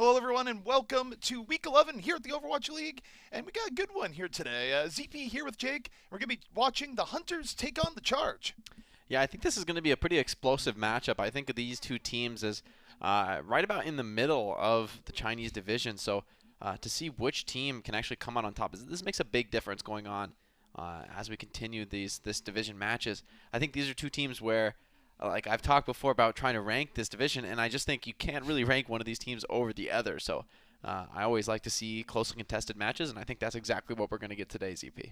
Hello, everyone, and welcome to Week 11 here at the Overwatch League. And we got a good one here today. ZP here with Jake. We're going to be watching the Hunters take on the Charge. Yeah, I think this is going to be a pretty explosive matchup. I think of these two teams as right about in the middle of the Chinese division. So to see which team can actually come out on top, this makes a big difference going on as we continue this division matches. I think these are two teams where, like I've talked before about trying to rank this division, and I just think you can't really rank one of these teams over the other. So I always like to see closely contested matches, and I think that's exactly what we're going to get today, ZP.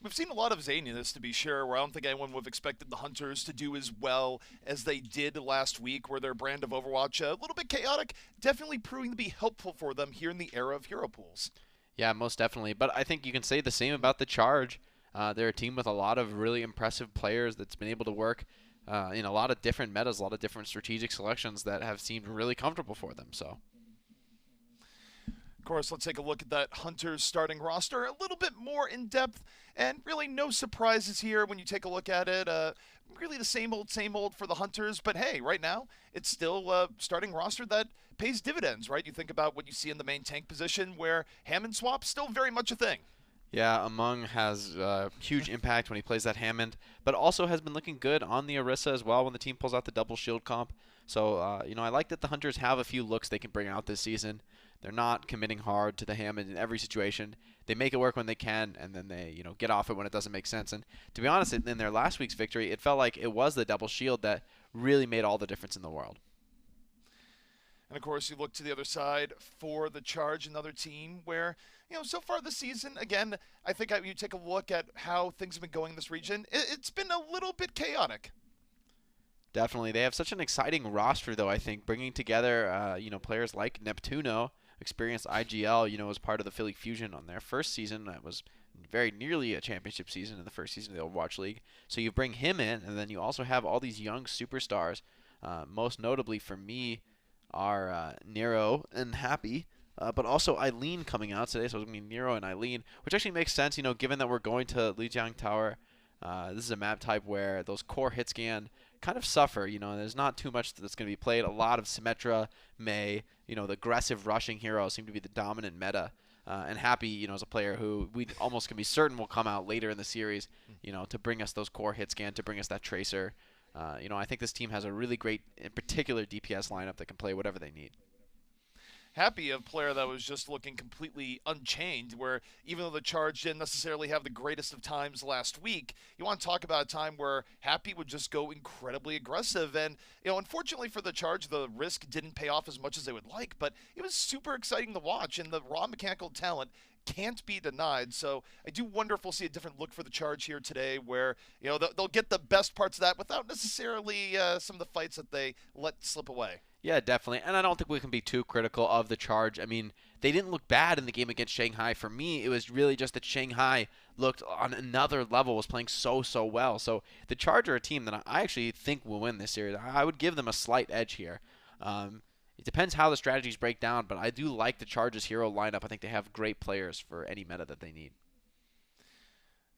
We've seen a lot of zaniness, to be sure, where I don't think anyone would have expected the Hunters to do as well as they did last week, where their brand of Overwatch, a little bit chaotic, definitely proving to be helpful for them here in the era of hero pools. Yeah, most definitely. But I think you can say the same about the Charge. They're a team with a lot of really impressive players that's been able to work in a lot of different metas, a lot of different strategic selections that have seemed really comfortable for them. So, of course, let's take a look at that Hunters starting roster a little bit more in depth, and really no surprises here when you take a look at it. Really the same old for the Hunters, but hey, right now it's still a starting roster that pays dividends, right? You think about what you see in the main tank position, where Hammond swap still very much a thing. yeah, Among has huge impact when he plays that Hammond, but also has been looking good on the Orisa as well when the team pulls out the double shield comp. So, I like that the Hunters have a few looks they can bring out this season. They're not committing hard to the Hammond in every situation. They make it work when they can, and then they, get off it when it doesn't make sense. And to be honest, in their last week's victory, it felt like it was the double shield that really made all the difference in the world. And of course, you look to the other side for the Charge, another team where, so far this season, again, I think you take a look at how things have been going in this region, it's been a little bit chaotic. Definitely. They have such an exciting roster, though, I think, bringing together, players like Neptuno, experienced IGL, as part of the Philly Fusion on their first season. That was very nearly a championship season in the first season of the Overwatch League. So you bring him in, and then you also have all these young superstars. Most notably for me are Nero and Happy, but also Eileen coming out today. So it's going to be Nero and Eileen, which actually makes sense, given that we're going to Lijiang Tower. This is a map type where those core hit scan kind of suffer. There's not too much that's going to be played. A lot of Symmetra, Mei, the aggressive rushing heroes seem to be the dominant meta. And Happy, is a player who we almost can be certain will come out later in the series, to bring us those core hit scan, to bring us that tracer. I think this team has a really great, in particular, DPS lineup that can play whatever they need. Happy, a player that was just looking completely unchained, where even though the Charge didn't necessarily have the greatest of times last week, you want to talk about a time where Happy would just go incredibly aggressive. And, unfortunately for the Charge, the risk didn't pay off as much as they would like, but it was super exciting to watch, and the raw mechanical talent can't be denied. So I do wonder if we'll see a different look for the Charge here today, where they'll get the best parts of that without necessarily some of the fights that they let slip away. Yeah, definitely. And I don't think we can be too critical of the Charge. I mean, they didn't look bad in the game against Shanghai. For me, it was really just that Shanghai looked on another level, was playing so well. So the Charge are a team that I actually think will win this series. I would give them a slight edge here. It depends how the strategies break down, but I do like the Charge's hero lineup. I think they have great players for any meta that they need.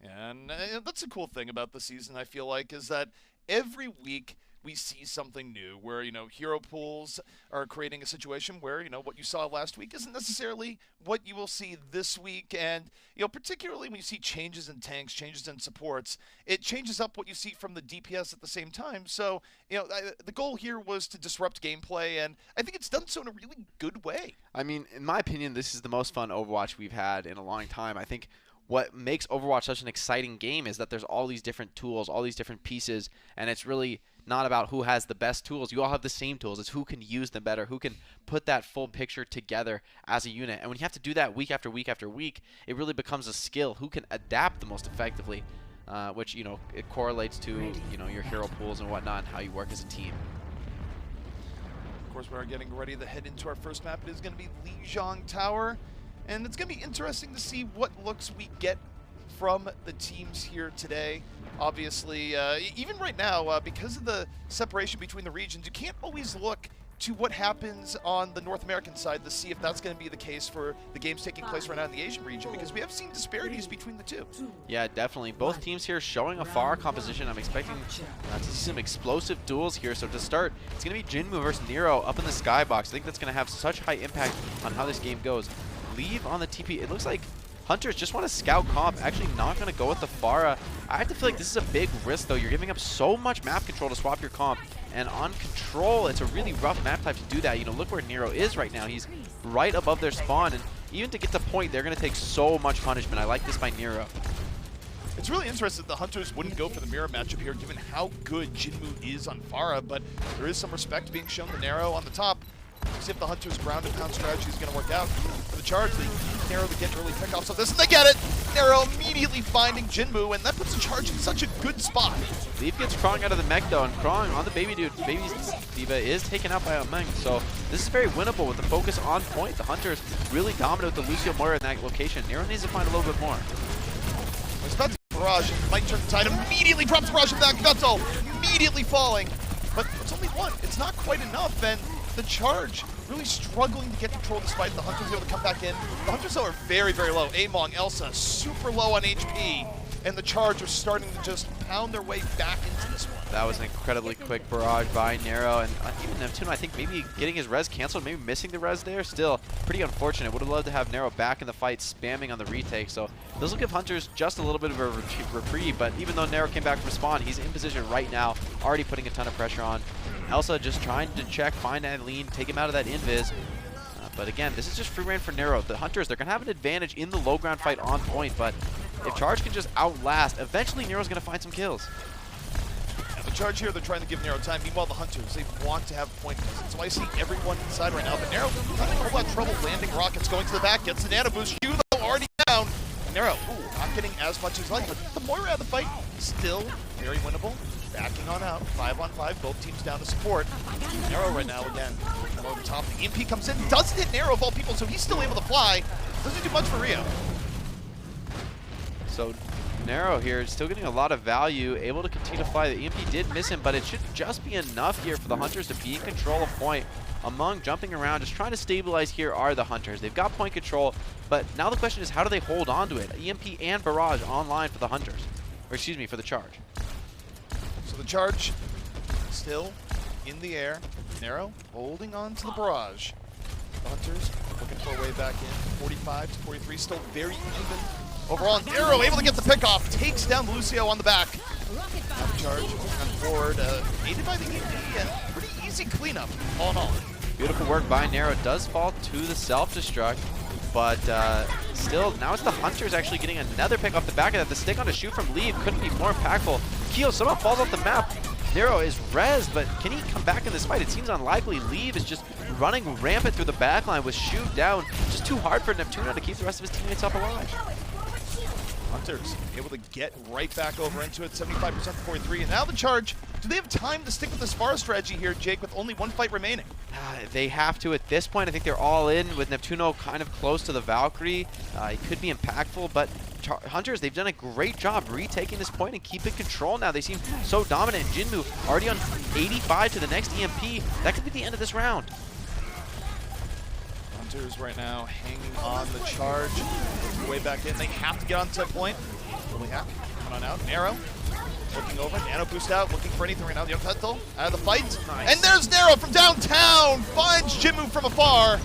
And that's a cool thing about the season, I feel like, is that every week we see something new where, hero pools are creating a situation where, what you saw last week isn't necessarily what you will see this week. And, particularly when you see changes in tanks, changes in supports, it changes up what you see from the DPS at the same time. So, the goal here was to disrupt gameplay, and I think it's done so in a really good way. I mean, in my opinion, this is the most fun Overwatch we've had in a long time. I think what makes Overwatch such an exciting game is that there's all these different tools, all these different pieces, and it's really not about who has the best tools. You all have the same tools. It's who can use them better, who can put that full picture together as a unit. And when you have to do that week after week after week, it really becomes a skill. Who can adapt the most effectively, which, it correlates to, your hero pools and whatnot, and how you work as a team. Of course, we're getting ready to head into our first map. It is going to be Lijiang Tower. And it's going to be interesting to see what looks we get from the teams here today. Obviously, even right now, because of the separation between the regions, you can't always look to what happens on the North American side to see if that's going to be the case for the games taking place right now in the Asian region, because we have seen disparities between the two. Yeah, definitely. Both teams here showing a far composition. I'm expecting to see some explosive duels here. So to start, it's going to be Jinmu versus Nero up in the skybox. I think that's going to have such high impact on how this game goes. Leave on the TP. It looks like Hunters just want to scout comp, actually not going to go with the Pharah. I have to feel like this is a big risk, though. You're giving up so much map control to swap your comp, and on Control, it's a really rough map type to do that. You know, look where Nero is right now. He's right above their spawn, and even to get to point, they're going to take so much punishment. I like this by Nero. It's really interesting that the Hunters wouldn't go for the mirror matchup here, given how good Jinmu is on Pharah, but there is some respect being shown to Nero on the top. See if the Hunters' ground and pound strategy is going to work out. For the Charge, they need Nero to get early pickoffs of this, and they get it! Nero immediately finding Jinmu, and that puts the Charge in such a good spot. Leaf gets crawling out of the mech, though, and crawling on the baby dude. Baby's D.Va is taken out by a Meng, so this is very winnable with the focus on point. The Hunters really dominate with the Lucio Moira in that location. Nero needs to find a little bit more. It's about to barrage, might turn the tide, immediately drops barrage in back, Gutto immediately falling, but it's only one. It's not quite enough, and the Charge really struggling to get control despite the Hunters able to come back in. The Hunters though are very, very low. Among, Elsa, super low on HP, and the Charge are starting to just pound their way back into this one. That was an incredibly quick barrage by Nero, and even Neptuno, I think maybe getting his res canceled, maybe missing the res there. Still, pretty unfortunate. Would have loved to have Nero back in the fight, spamming on the retake. So this will give Hunters just a little bit of a reprieve, but even though Nero came back from spawn, he's in position right now, already putting a ton of pressure on. Elsa just trying to check, find Eileen, take him out of that invis. But again, this is just free reign for Nero. The Hunters, they're going to have an advantage in the low ground fight on point, but if Charge can just outlast, eventually Nero's going to find some kills. The Charge here, they're trying to give Nero time. Meanwhile, the Hunters, they want to have point presence. So I see everyone inside right now, but Nero having a whole lot of trouble landing rockets, going to the back, gets the nano boost. Yu, though, already down. Nero, not getting as much as he'd like, but the Moira out of the fight, still very winnable. Backing on out, 5-on-5, both teams down to support. Nero right now again, over the top. The EMP comes in, doesn't hit Nero of all people, so he's still able to fly. Doesn't do much for Rio. So Nero here is still getting a lot of value, able to continue to fly. The EMP did miss him, but it should just be enough here for the Hunters to be in control of point. Among jumping around, just trying to stabilize here are the Hunters. They've got point control, but now the question is how do they hold on to it? EMP and Barrage online for the Hunters, or excuse me, for the Charge. So the Charge still in the air. Nero holding on to the Barrage. The Hunters looking for a way back in. 45 to 43, still very even. Overall, Nero able to get the pick off, takes down Lucio on the back. Now the Charge on forward, aided by the EMP, and pretty easy cleanup, all in all. Beautiful work by Nero. Does fall to the self-destruct, but still, now it's the Hunters actually getting another pick off the back of that. The stick on a shoot from Leave couldn't be more impactful. Keo somehow falls off the map. Nero is rezzed, but can he come back in this fight? It seems unlikely. Leave is just running rampant through the backline with shoot down. Just too hard for Neptuno to keep the rest of his teammates up alive. Hunters able to get right back over into it, 75% to 43. And now the Charge, do they have time to stick with this Pharah strategy here, Jake, with only one fight remaining? They have to at this point. I think they're all in with Neptuno kind of close to the Valkyrie. It could be impactful, but Hunters, they've done a great job retaking this point and keeping control now. They seem so dominant. Jinmu already on 85 to the next EMP. That could be the end of this round. Hunters right now hanging on the Charge. Way back in. They have to get on set point. Only half. Coming on out. Nero looking over. Nano boost out. Looking for anything right now. The Petal out of the fight. Nice. And there's Nero from downtown. Finds Jinmu from afar.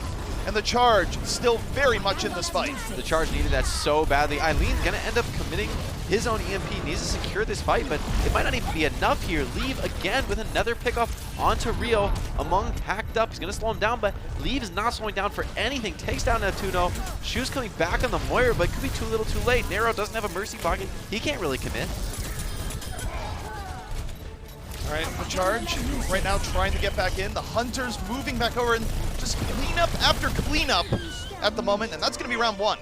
And the Charge still very much in this fight. The Charge needed that so badly. Eileen's going to end up committing his own EMP. Needs to secure this fight, but it might not even be enough here. Leave again with another pickoff onto Rio. Among hacked up. He's going to slow him down, but Leave is not slowing down for anything. Takes down Neptuno. Shoes coming back on the Moira, but it could be too little too late. Nero doesn't have a mercy pocket. He can't really commit. All right, the Charge right now trying to get back in. The Hunters moving back over and just cleanup after cleanup at the moment, and that's going to be round one.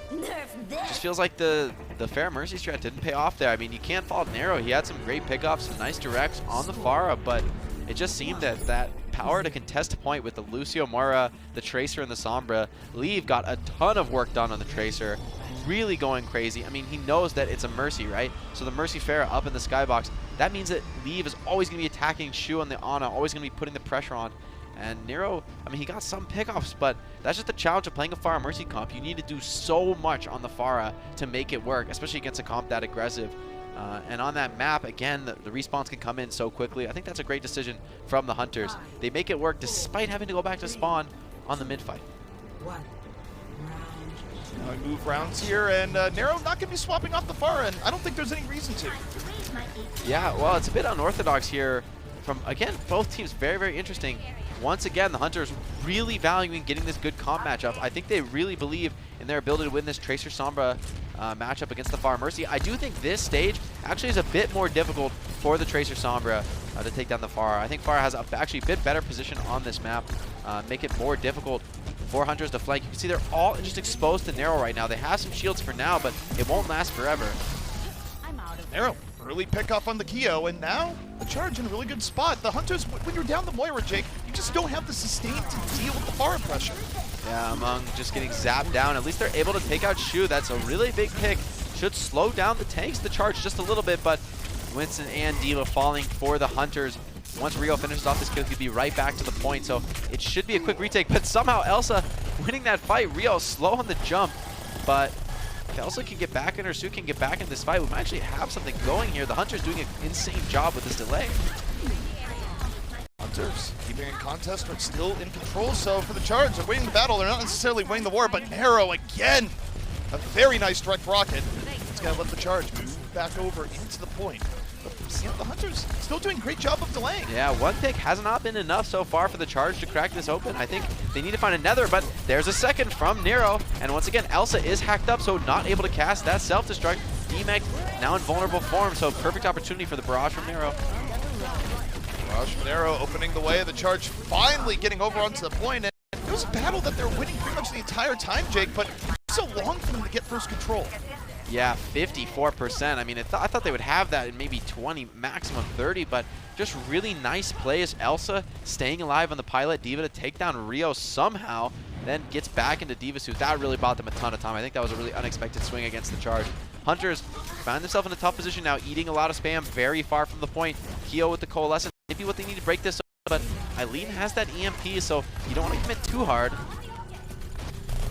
Just feels like the fair mercy strat didn't pay off there. I mean, you can't fault Nero. He had some great pickoffs, some nice directs on the Pharah, but it just seemed that power to contest a point with the Lucio Moira, the Tracer, and the Sombra. Leave got a ton of work done on the Tracer. Really going crazy. I mean, he knows that it's a Mercy, right? So the Mercy Pharah up in the skybox, that means that Leave is always going to be attacking Shu and the Ana, always going to be putting the pressure on. And Nero, I mean, he got some pickoffs, but that's just the challenge of playing a Pharah Mercy comp. You need to do so much on the Pharah to make it work, especially against a comp that aggressive. And on that map, again, the respawns can come in so quickly. I think that's a great decision from the Hunters. They make it work despite having to go back to spawn on the mid fight. Now we move rounds here, and Nero not going to be swapping off the Pharah, and I don't think there's any reason to. Yeah, well, it's a bit unorthodox here from, again, both teams. Very, very interesting. Once again, the Hunters really valuing getting this good comp matchup. I think they really believe in their ability to win this Tracer Sombra matchup against the Pharah Mercy. I do think this stage actually is a bit more difficult for the Tracer Sombra to take down the Pharah. I think Pharah has actually a bit better position on this map, make it more difficult for Hunters to flank. You can see they're all just exposed to Nero right now. They have some shields for now, but it won't last forever. Nero, early pickoff on the Kyo, and now the Charge in a really good spot. The Hunters, when you're down the Moira, Jake, you just don't have the sustain to deal with the Pharah pressure. Yeah, among just getting zapped down. At least they're able to take out Shu. That's a really big pick. Should slow down the tanks, the Charge, just a little bit, but Winston and D.Va falling for the Hunters. Once Rio finishes off this kill, he'll be right back to the point, so it should be a quick retake. But somehow Elsa winning that fight. Rio slow on the jump, but if Elsa can get back in, or Sue can get back in this fight, we might actually have something going here. The Hunters doing an insane job with this delay. Hunters keeping in contest, but still in control. So for the Charge, they're winning the battle. They're not necessarily winning the war, but Nero again, a very nice direct rocket. It's gonna let the Charge move back over into the point. But you know, the Hunters still doing a great job of delaying. Yeah, one pick has not been enough so far for the Charge to crack this open. I think they need to find another, but there's a second from Nero. And once again, Elsa is hacked up, so not able to cast that self-destruct. D-Meg now in vulnerable form, so perfect opportunity for the barrage from Nero. Barrage from Nero opening the way. The Charge finally getting over onto the point. And it was a battle that they were winning pretty much the entire time, Jake, but it took so long for them to get first control. Yeah, 54%. I mean, I thought they would have that in maybe 20, maximum 30, but just really nice plays. Elsa staying alive on the pilot, D.Va to take down Rio somehow, then gets back into D.Va suit. That really bought them a ton of time. I think that was a really unexpected swing against the Charge. Hunters found themselves in a tough position now, eating a lot of spam, very far from the point. Kyo with the Coalescent, maybe what they need to break this up, but Eileen has that EMP, so you don't want to commit too hard.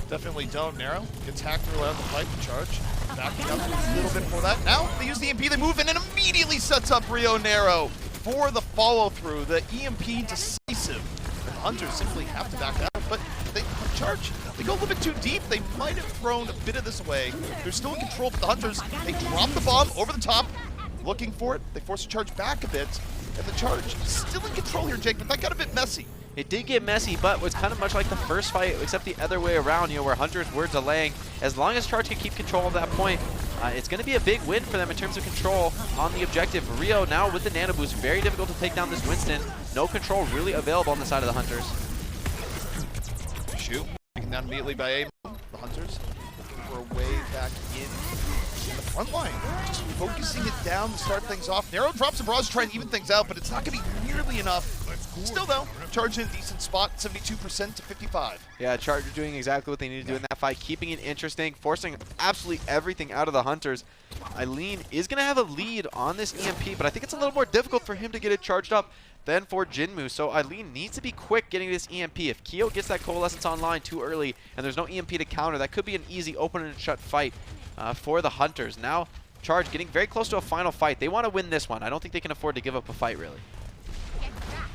Definitely don't. Nero gets hacked early on the fight. The Charge backing up a little bit for that. Now they use the EMP, they move in, and immediately sets up Rio Nero for the follow-through. The EMP decisive. The Hunters simply have to back out, but the Charge, they go a little bit too deep. They might have thrown a bit of this away. They're still in control, but the Hunters, they drop the bomb over the top, looking for it. They force the Charge back a bit, and the Charge still in control here, Jake, but that got a bit messy. It did get messy, but it was kind of much like the first fight, except the other way around, you know, where Hunters were delaying. As long as Charge can keep control of that point, it's going to be a big win for them in terms of control on the objective. Rio now with the nano boost, very difficult to take down this Winston. No control really available on the side of the Hunters. Shoot, taken down immediately by A. The Hunters looking for a way back in the front line. Just focusing it down to start things off. Nero drops a barrage to try and even things out, but it's not going to be nearly enough. Still though, Charge in a decent spot, 72% to 55. Yeah, Charge are doing exactly what they need to do in that fight, keeping it interesting, forcing absolutely everything out of the Hunters. Eileen is going to have a lead on this EMP, but I think it's a little more difficult for him to get it charged up than for Jinmu. So Eileen needs to be quick getting this EMP. If Kyo gets that Coalescence online too early and there's no EMP to counter, that could be an easy open and shut fight for the Hunters. Now, Charge getting very close to a final fight. They want to win this one. I don't think they can afford to give up a fight, really.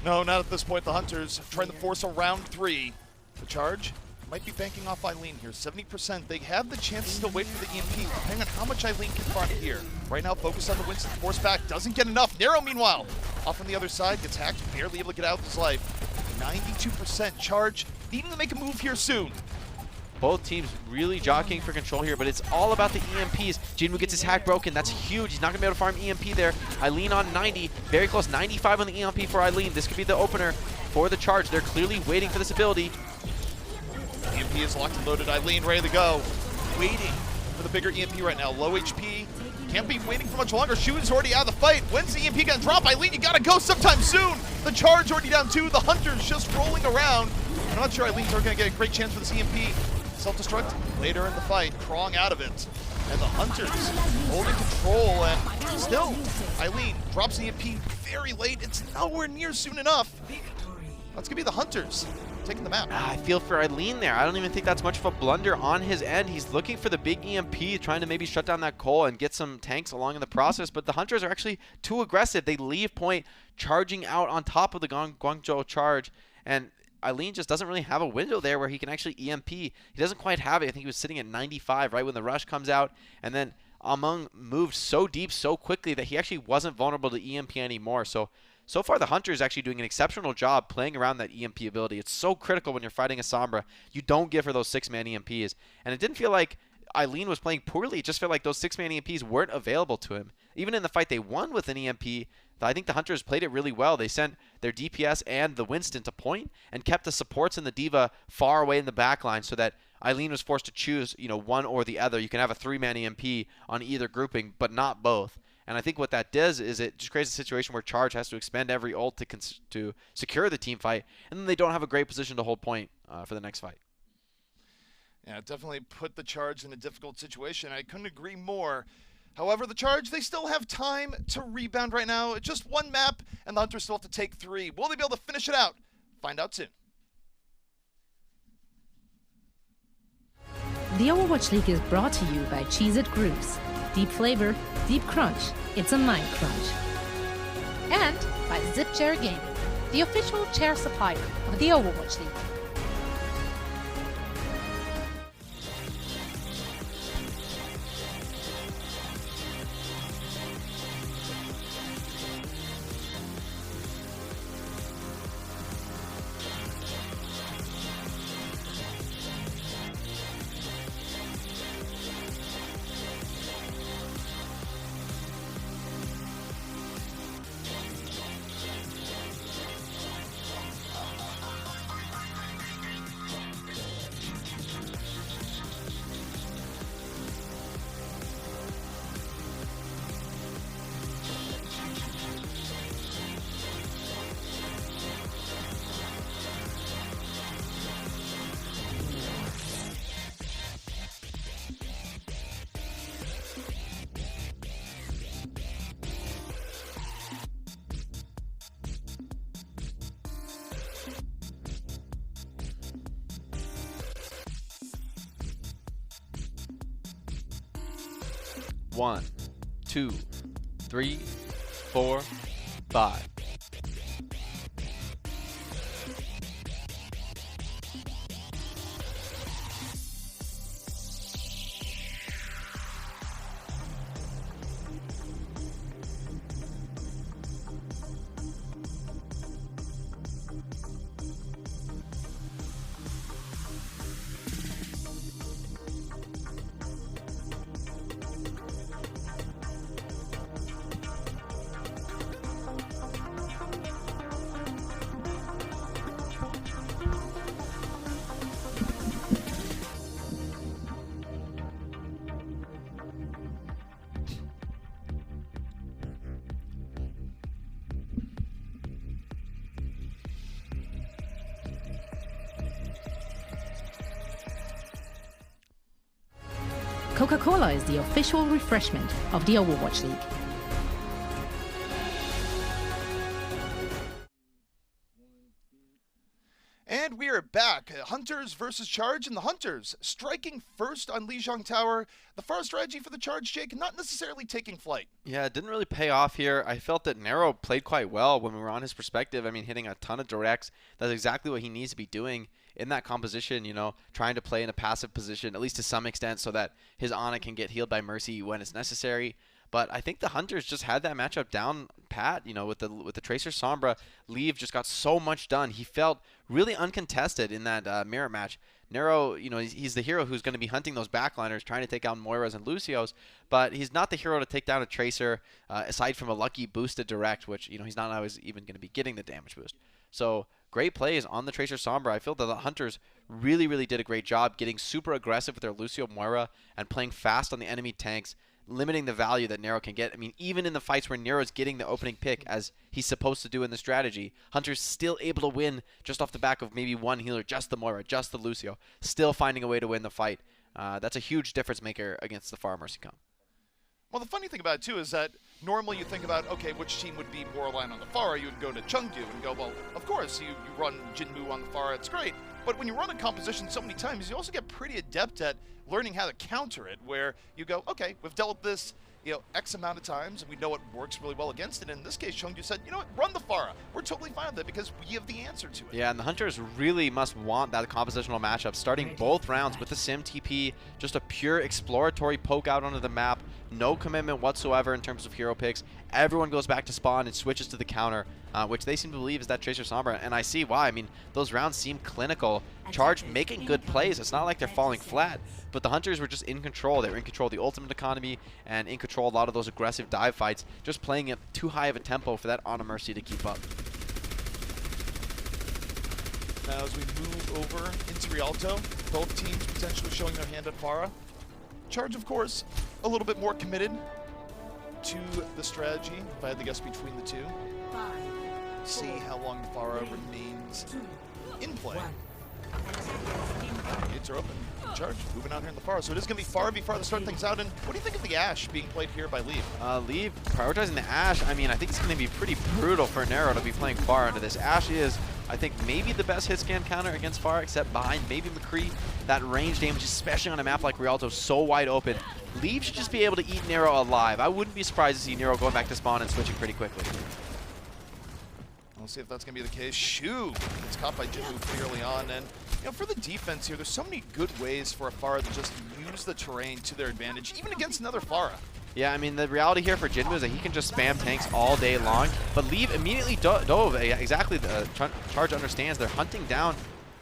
No, not at this point. The Hunters trying to force a round 3. The Charge might be banking off Eileen here. 70%. They have the chance to still wait for the EMP, depending on how much Eileen can farm here. Right now, focus on the Winston. Force back. Doesn't get enough. Nero, meanwhile, off on the other side. Gets hacked. Barely able to get out of his life. 92%. Charge needing to make a move here soon. Both teams really jockeying for control here, but it's all about the EMPs. Jinmu gets his hack broken. That's huge. He's not going to be able to farm EMP there. Eileen on 90. Very close. 95 on the EMP for Eileen. This could be the opener for the Charge. They're clearly waiting for this ability. EMP is locked and loaded. Eileen ready to go. Waiting for the bigger EMP right now. Low HP. Can't be waiting for much longer. Shu is already out of the fight. When's the EMP going to drop? Eileen, you got to go sometime soon. The Charge already down 2. The Hunters just rolling around. I'm not sure Eileen's going to get a great chance for this EMP. Self-destruct later in the fight, crawling out of it. And the Hunters holding control, and still, Eileen drops the EMP very late. It's nowhere near soon enough. That's going to be the Hunters taking the map. I feel for Eileen there. I don't even think that's much of a blunder on his end. He's looking for the big EMP, trying to maybe shut down that Cole and get some tanks along in the process, but the Hunters are actually too aggressive. They leave point charging out on top of the Guangzhou Charge, and Eileen just doesn't really have a window there where he can actually EMP. He doesn't quite have it. I think he was sitting at 95 right when the rush comes out, and then Among moved so deep so quickly that he actually wasn't vulnerable to EMP anymore. So far, the Hunter is actually doing an exceptional job playing around that EMP ability. It's so critical when you're fighting a Sombra. You don't give her those 6-man EMPs. And it didn't feel like Eileen was playing poorly. It just felt like those 6-man EMPs weren't available to him. Even in the fight they won with an EMP, I think the Hunters played it really well. They sent their DPS and the Winston to point and kept the supports and the D.Va far away in the backline so that Eileen was forced to choose, one or the other. You can have a 3-man EMP on either grouping, but not both. And I think what that does is it just creates a situation where Charge has to expend every ult to secure the team fight, and then they don't have a great position to hold point for the next fight. Yeah, definitely put the Charge in a difficult situation. I couldn't agree more. However, the Charge, they still have time to rebound right now. Just one map, and the Hunters still have to take 3. Will they be able to finish it out? Find out soon. The Overwatch League is brought to you by Cheez-It Grooves. Deep flavor, deep crunch. It's a mind crunch. And by Zip Chair Gaming, the official chair supplier of the Overwatch League. One, 2, 3, 4, 5. Coca-Cola is the official refreshment of the Overwatch League. And we are back. Hunters versus Charge, and the Hunters striking first on Lijiang Tower. The far strategy for the Charge, Jake, not necessarily taking flight. Yeah, it didn't really pay off here. I felt that Nero played quite well when we were on his perspective. I mean, hitting a ton of directs. That's exactly what he needs to be doing in that composition, trying to play in a passive position, at least to some extent, so that his Ana can get healed by Mercy when it's necessary. But I think the Hunters just had that matchup down pat, with the Tracer Sombra. Leave just got so much done. He felt really uncontested in that mirror match. Nero, he's the hero who's going to be hunting those backliners, trying to take out Moiras and Lucios, but he's not the hero to take down a Tracer, aside from a lucky boosted direct, which, he's not always even going to be getting the damage boost. So great plays on the Tracer Sombra. I feel that the Hunters really, really did a great job getting super aggressive with their Lucio Moira and playing fast on the enemy tanks, limiting the value that Nero can get. I mean, even in the fights where Nero's getting the opening pick, as he's supposed to do in the strategy, Hunter's still able to win just off the back of maybe one healer, just the Moira, just the Lucio, still finding a way to win the fight. That's a huge difference maker against the far Mercy comp. Well, the funny thing about it, too, is that normally you think about, okay, which team would be more aligned on the Pharah? You would go to Chengdu and go, well, of course, you run Jinmu on the Pharah, it's great. But when you run a composition so many times, you also get pretty adept at learning how to counter it, where you go, okay, we've dealt with this, X amount of times, and we know it works really well against it. And in this case, Chengdu said, you know what, run the Pharah. We're totally fine with it because we have the answer to it. Yeah, and the Hunters really must want that compositional matchup, starting both rounds with the Sim TP, just a pure exploratory poke out onto the map, no commitment whatsoever in terms of hero picks. Everyone goes back to spawn and switches to the counter, which they seem to believe is that Tracer Sombra, and I see why. I mean, those rounds seem clinical. Charge making good plays. It's not like they're falling flat, but the Hunters were just in control. They were in control of the ultimate economy and in control of a lot of those aggressive dive fights, just playing at too high of a tempo for that Honor Mercy to keep up. Now as we move over into Rialto, both teams potentially showing their hand at Pharah. Charge, of course, a little bit more committed to the strategy, if I had to guess between the two. See how long the Pharah remains in play. Gates are open. Charge moving out here in the Pharah. So it is going to be Pharah v Pharah to start things out. And what do you think of the Ashe being played here by Liv? Liv prioritizing the Ashe. I mean, I think it's going to be pretty brutal for Nero to be playing Pharah into this. Ashe is, I think, maybe the best hit scan counter against Pharah, except behind maybe McCree. That range damage, especially on a map like Rialto, so wide open. Liv should just be able to eat Nero alive. I wouldn't be surprised to see Nero going back to spawn and switching pretty quickly. We'll see if that's going to be the case. Shoo! It's caught by Jinmu pretty early on. And for the defense here, there's so many good ways for a Pharah to just use the terrain to their advantage, even against another Pharah. Yeah, I mean, the reality here for Jinmu is that he can just spam tanks all day long, but Liv immediately dove. Exactly, the Charge understands they're hunting down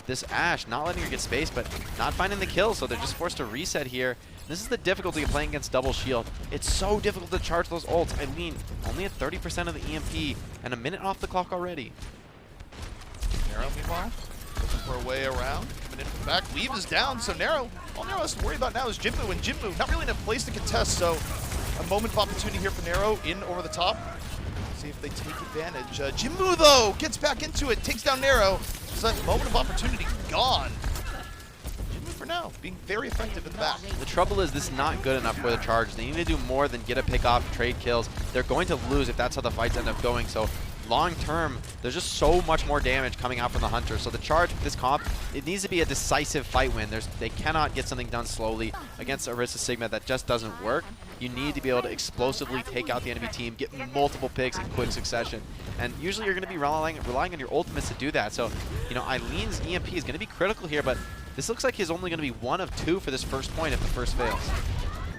this Ashe, not letting her get space, but not finding the kill, so they're just forced to reset here. This is the difficulty of playing against double shield. It's so difficult to charge those ults. I mean, only at 30% of the EMP, and a minute off the clock already. Nero, meanwhile, looking for a way around, coming in from the back. Liv is down, so Nero, all Nero has to worry about now is Jinmu, and Jinmu not really in a place to contest, so a moment of opportunity here for Nero in over the top. See if they take advantage. Jinmu, though, gets back into it, takes down Nero. So that moment of opportunity gone. Jinmu for now, being very effective in the back. The trouble is this is not good enough for the Charge. They need to do more than get a pick off, trade kills. They're going to lose if that's how the fights end up going. So long term, there's just so much more damage coming out from the Hunter. So the Charge with this comp, it needs to be a decisive fight win. They cannot get something done slowly against Orisa Sigma. That just doesn't work. You need to be able to explosively take out the enemy team, get multiple picks in quick succession. And usually you're going to be relying on your ultimates to do that. So, Eileen's EMP is going to be critical here, but this looks like he's only going to be 1 of 2 for this first point if the first fails.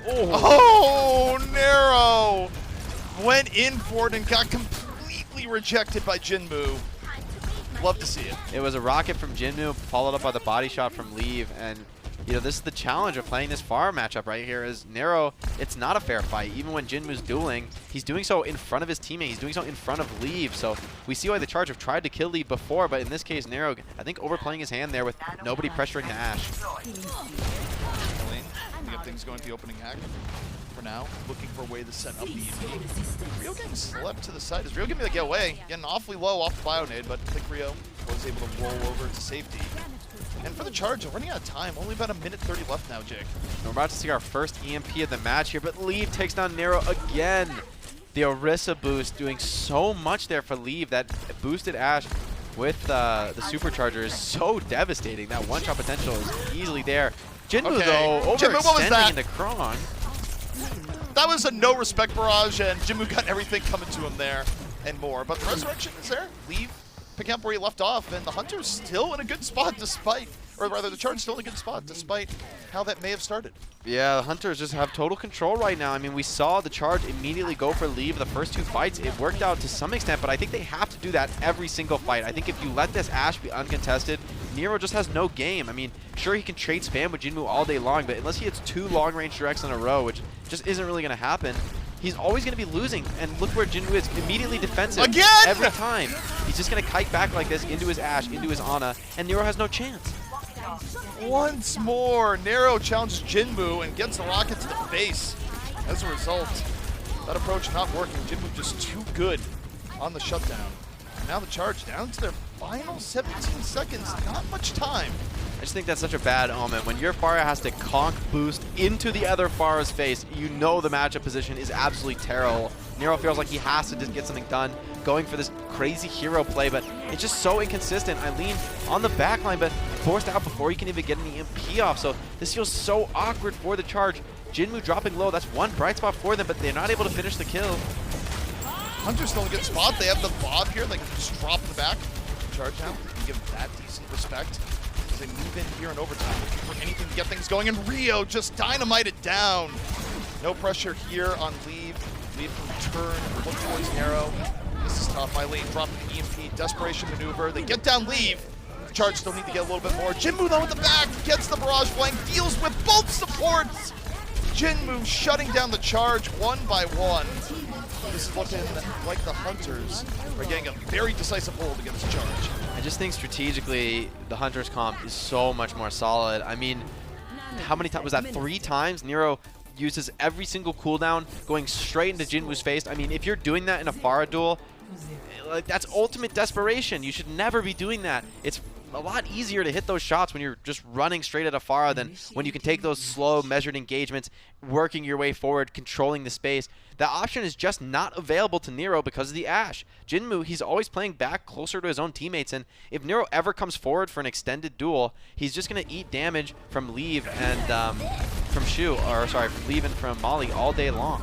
Oh, Nero went in for it and got completely rejected by Jinmu. Love to see it. It was a rocket from Jinmu, followed up by the body shot from Liv, and this is the challenge of playing this Pharah matchup right here is Nero, it's not a fair fight. Even when Jinmu's dueling, he's doing so in front of his teammate. He's doing so in front of Liv. So we see why the Charge have tried to kill Liv before, but in this case, Nero, I think, overplaying his hand there with nobody pressuring the Ashe. Elaine, we got things going to the opening hack for now. Looking for a way to set up the EMP. Rio getting slept to the side. Is Rio going to get away? Getting awfully low off the Bionade, but I think Rio was able to roll over to safety. And for the Charge, they're running out of time. Only about 1:30 left now, Jake. We're about to see our first EMP of the match here, but Liv takes down Nero again. The Orisa boost doing so much there for Liv. That boosted Ashe with the supercharger is so devastating. That one-shot potential is easily there. Jinmu, though, Jinmu, what was that? overextending into Kron. That was a no-respect barrage, and Jinmu got everything coming to him there and more. But the resurrection is there. Liv picking up where he left off, and the Hunter's still in a good spot despite, or rather the Charge still in a good spot despite how that may have started. Yeah, the Hunters just have total control right now. I mean, we saw the Charge immediately go for Liv the first 2 fights. It worked out to some extent, but I think they have to do that every single fight. I think if you let this Ashe be uncontested, Nero just has no game. I mean, sure, he can trade spam with Jinmu all day long, but unless he hits 2 long-range directs in a row, which just isn't really going to happen, he's always going to be losing. And look where Jinmu is, immediately defensive. Again! Every time. He's just going to kite back like this into his Ashe, into his Ana, and Nero has no chance. Once more, Nero challenges Jinmu and gets the rocket to the face. As a result, that approach not working. Jinmu just too good on the shutdown. And now the Charge down to their final 17 seconds. Not much time. just think that's such a bad omen. When your Pharah has to conk boost into the other Pharah's face, you know the matchup position is absolutely terrible. Nero feels like he has to just get something done, going for this crazy hero play, but it's just so inconsistent. Eileen on the backline, but forced out before he can even get an EMP off, so this feels so awkward for the Charge. Jinmu dropping low, that's one bright spot for them, but they're not able to finish the kill. Hunters still in a good spot. They have the Bob here. They can just drop in the back. Charge now. They can give that decent respect as they move in here in overtime, looking for anything to get things going. And Rio just dynamited down. No pressure here on Leave. Leave can turn, look towards Nero. This is tough. Eileen dropping the EMP, desperation maneuver. They get down Leave. Charge still need to get a little bit more. Jinmu though at the back gets the barrage flank, deals with both supports. Jinmu shutting down the Charge one by one. This is looking like the Hunters are getting a very decisive hold against the Charge. I just think strategically the Hunters comp is so much more solid. I mean, how many times was that? 3 times? Nero uses every single cooldown going straight into Jinwoo's face. I mean, if you're doing that in a Pharah duel, like, that's ultimate desperation. You should never be doing that. It's a lot easier to hit those shots when you're just running straight at a Pharah than when you can take those slow, measured engagements, working your way forward, controlling the space. That option is just not available to Nero because of the Ashe. Jinmu, he's always playing back closer to his own teammates, and if Nero ever comes forward for an extended duel, he's just going to eat damage from Leave and from Shu, or sorry, from Leave and from Molly all day long.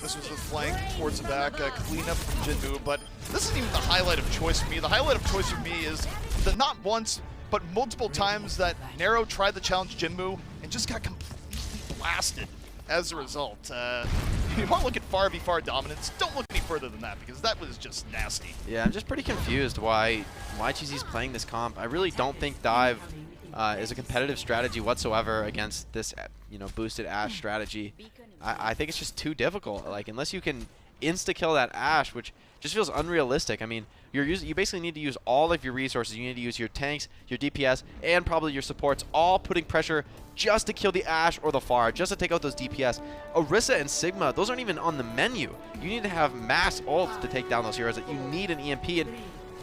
This was the flank towards the back, clean up from Jinmu, but this isn't even the highlight of choice for me. The highlight of choice for me is that not once, but multiple times that Nero tried to challenge Jinmu and just got completely blasted as a result. You want to look at Pharah v Pharah dominance, don't look any further than that because that was just nasty. Yeah, I'm just pretty confused why Cheesy's playing this comp. I really don't think Dive is a competitive strategy whatsoever against this, boosted Ashe strategy. I think it's just too difficult. Like, unless you can insta-kill that Ashe, which just feels unrealistic. I mean, you basically need to use all of your resources. You need to use your tanks, your DPS, and probably your supports, all putting pressure just to kill the Ashe or the Pharah, just to take out those DPS. Orisa and Sigma, those aren't even on the menu. You need to have mass ults to take down those heroes. You need an EMP, and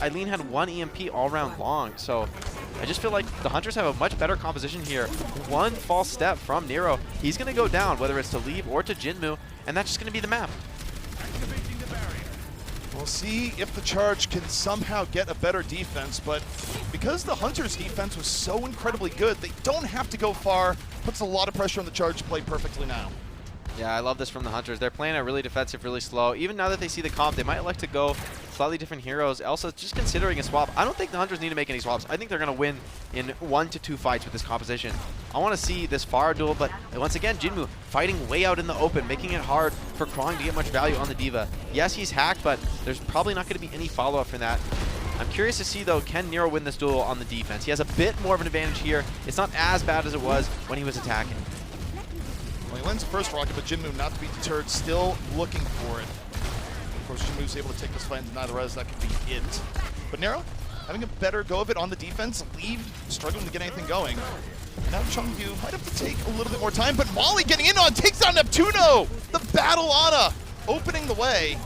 Eileen had 1 EMP all round long, so I just feel like the Hunters have a much better composition here. One false step from Nero, he's going to go down, whether it's to Leave or to Jinmu, and that's just going to be the map. We'll see if the Charge can somehow get a better defense, but because the Hunters' defense was so incredibly good, they don't have to go far. Puts a lot of pressure on the Charge to play perfectly now. Yeah, I love this from the Hunters. They're playing it really defensive, really slow. Even now that they see the comp, they might like to go slightly different heroes. Also, just considering a swap, I don't think the Hunters need to make any swaps. I think they're going to win in 1 to 2 fights with this composition. I want to see this Pharah duel, but once again, Jinmu fighting way out in the open, making it hard for Krong to get much value on the D.Va. Yes, he's hacked, but there's probably not going to be any follow-up from that. I'm curious to see, though, can Nero win this duel on the defense? He has a bit more of an advantage here. It's not as bad as it was when he was attacking. Well, he lands the first rocket, but Jinmu, not to be deterred, still looking for it. Of course, Jinmu's able to take this fight and deny the res. That could be it. But Nero, having a better go of it on the defense. Leave, struggling to get anything going. Now Chengdu might have to take a little bit more time, but Molly getting in on, takes down Neptuno! The Battle Ana opening the way.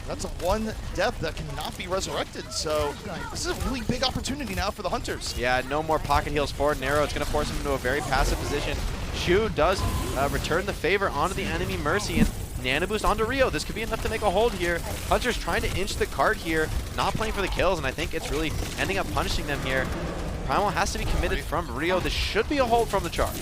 That's a 1 death that cannot be resurrected, so this is a really big opportunity now for the Hunters. Yeah, no more pocket heals for Nero. It's going to force him into a very passive position. Shu does return the favor onto the enemy Mercy, and Nano Boost onto Rio. This could be enough to make a hold here. Hunters trying to inch the cart here, not playing for the kills, and I think it's really ending up punishing them here. Primal has to be committed from Rio. This should be a hold from the Charge.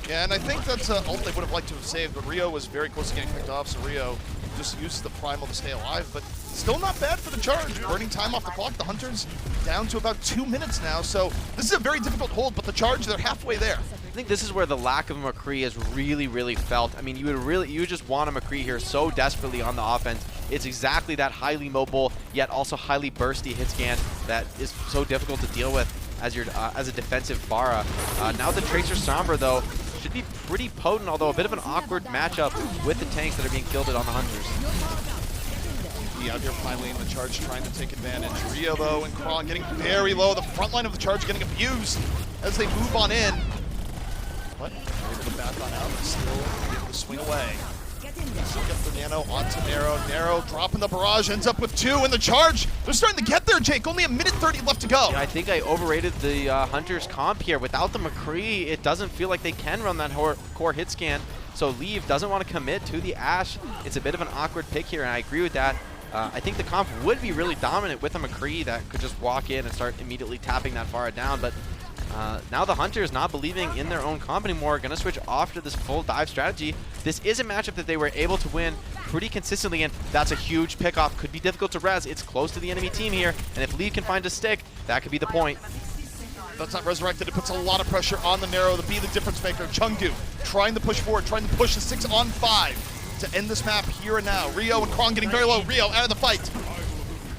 Yeah, and I think that's ult they would have liked to have saved, but Rio was very close to getting picked off, so Rio just uses the Primal to stay alive, but still not bad for the Charge. Burning time off the clock. The Hunters down to about 2 minutes now, so this is a very difficult hold, but the Charge, they're halfway there. I think this is where the lack of a McCree is really, really felt. I mean, you would just want a McCree here so desperately on the offense. It's exactly that highly mobile, yet also highly bursty hit scan that is so difficult to deal with as a defensive Pharah. Now the Tracer Sombra, though, should be pretty potent, although a bit of an awkward matchup with the tanks that are being fielded on the Hunters. Out here finally in the Charge trying to take advantage. Rio, though, and Krong getting very low. The front line of the Charge getting abused as they move on in. But able to back on out, still able to swing away. Get for Nano onto Nero. Nero dropping the barrage, ends up with 2 in the charge. They're starting to get there, Jake. Only a minute 30 left to go. Yeah, I think I overrated the Hunters comp here. Without the McCree, it doesn't feel like they can run that core hit scan. So Leave doesn't want to commit to the Ashe. It's a bit of an awkward pick here, and I agree with that. I think the comp would be really dominant with a McCree that could just walk in and start immediately tapping that Pharah down. But now the Hunters, not believing in their own comp anymore, are going to switch off to this full dive strategy. This is a matchup that they were able to win pretty consistently, and that's a huge pickoff. Could be difficult to res. It's close to the enemy team here, and if Leave can find a stick, that could be the point. That's not resurrected. It puts a lot of pressure on the Nero to be the difference maker. Chengdu trying to push forward, trying to push the 6-on-5 to end this map here and now. Rio and Krong getting very low. Rio out of the fight.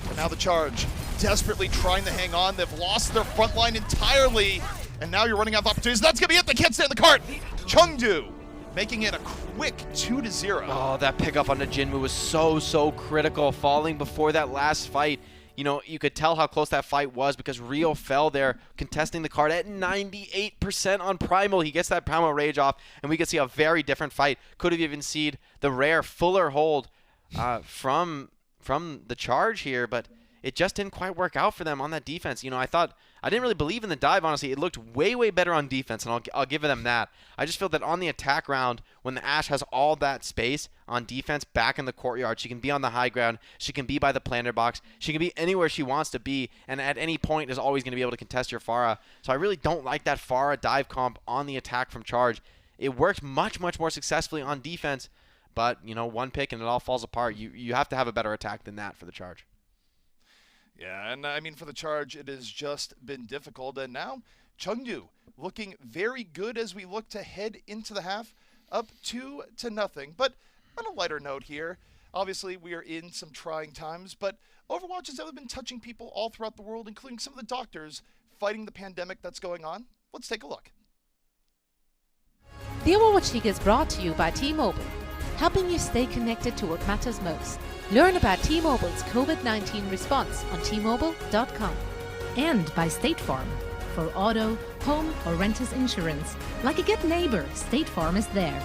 But now the Charge desperately trying to hang on. They've lost their front line entirely, and now you're running out of opportunities. That's going to be it. They can't stay in the cart. Chengdu making it a quick 2-0. Oh, that pickup on the Jinmu was so critical, falling before that last fight. You know, you could tell how close that fight was because Rio fell there, contesting the card at 98% on Primal. He gets that Primal Rage off, and we could see a very different fight. Could have even seen the rare fuller hold from the Charge here, but it just didn't quite work out for them on that defense. You know, I didn't really believe in the dive, honestly. It looked way better on defense, and I'll give them that. I just feel that on the attack round, when the Ashe has all that space on defense back in the courtyard, she can be on the high ground, she can be by the planter box, she can be anywhere she wants to be, and at any point is always going to be able to contest your Pharah. So I really don't like that Pharah dive comp on the attack from Charge. It worked much more successfully on defense, but, you know, one pick and it all falls apart. You have to have a better attack than that for the Charge. Yeah, and I mean, for the Charge, it has just been difficult. And now, Chengdu looking very good as we look to head into the half, up 2-0. But on a lighter note here, obviously we are in some trying times, but Overwatch has been touching people all throughout the world, including some of the doctors fighting the pandemic that's going on. Let's take a look. The Overwatch League is brought to you by T-Mobile, helping you stay connected to what matters most. Learn about T-Mobile's COVID-19 response on T-Mobile.com. And by State Farm. For auto, home, or renter's insurance, like a good neighbor, State Farm is there.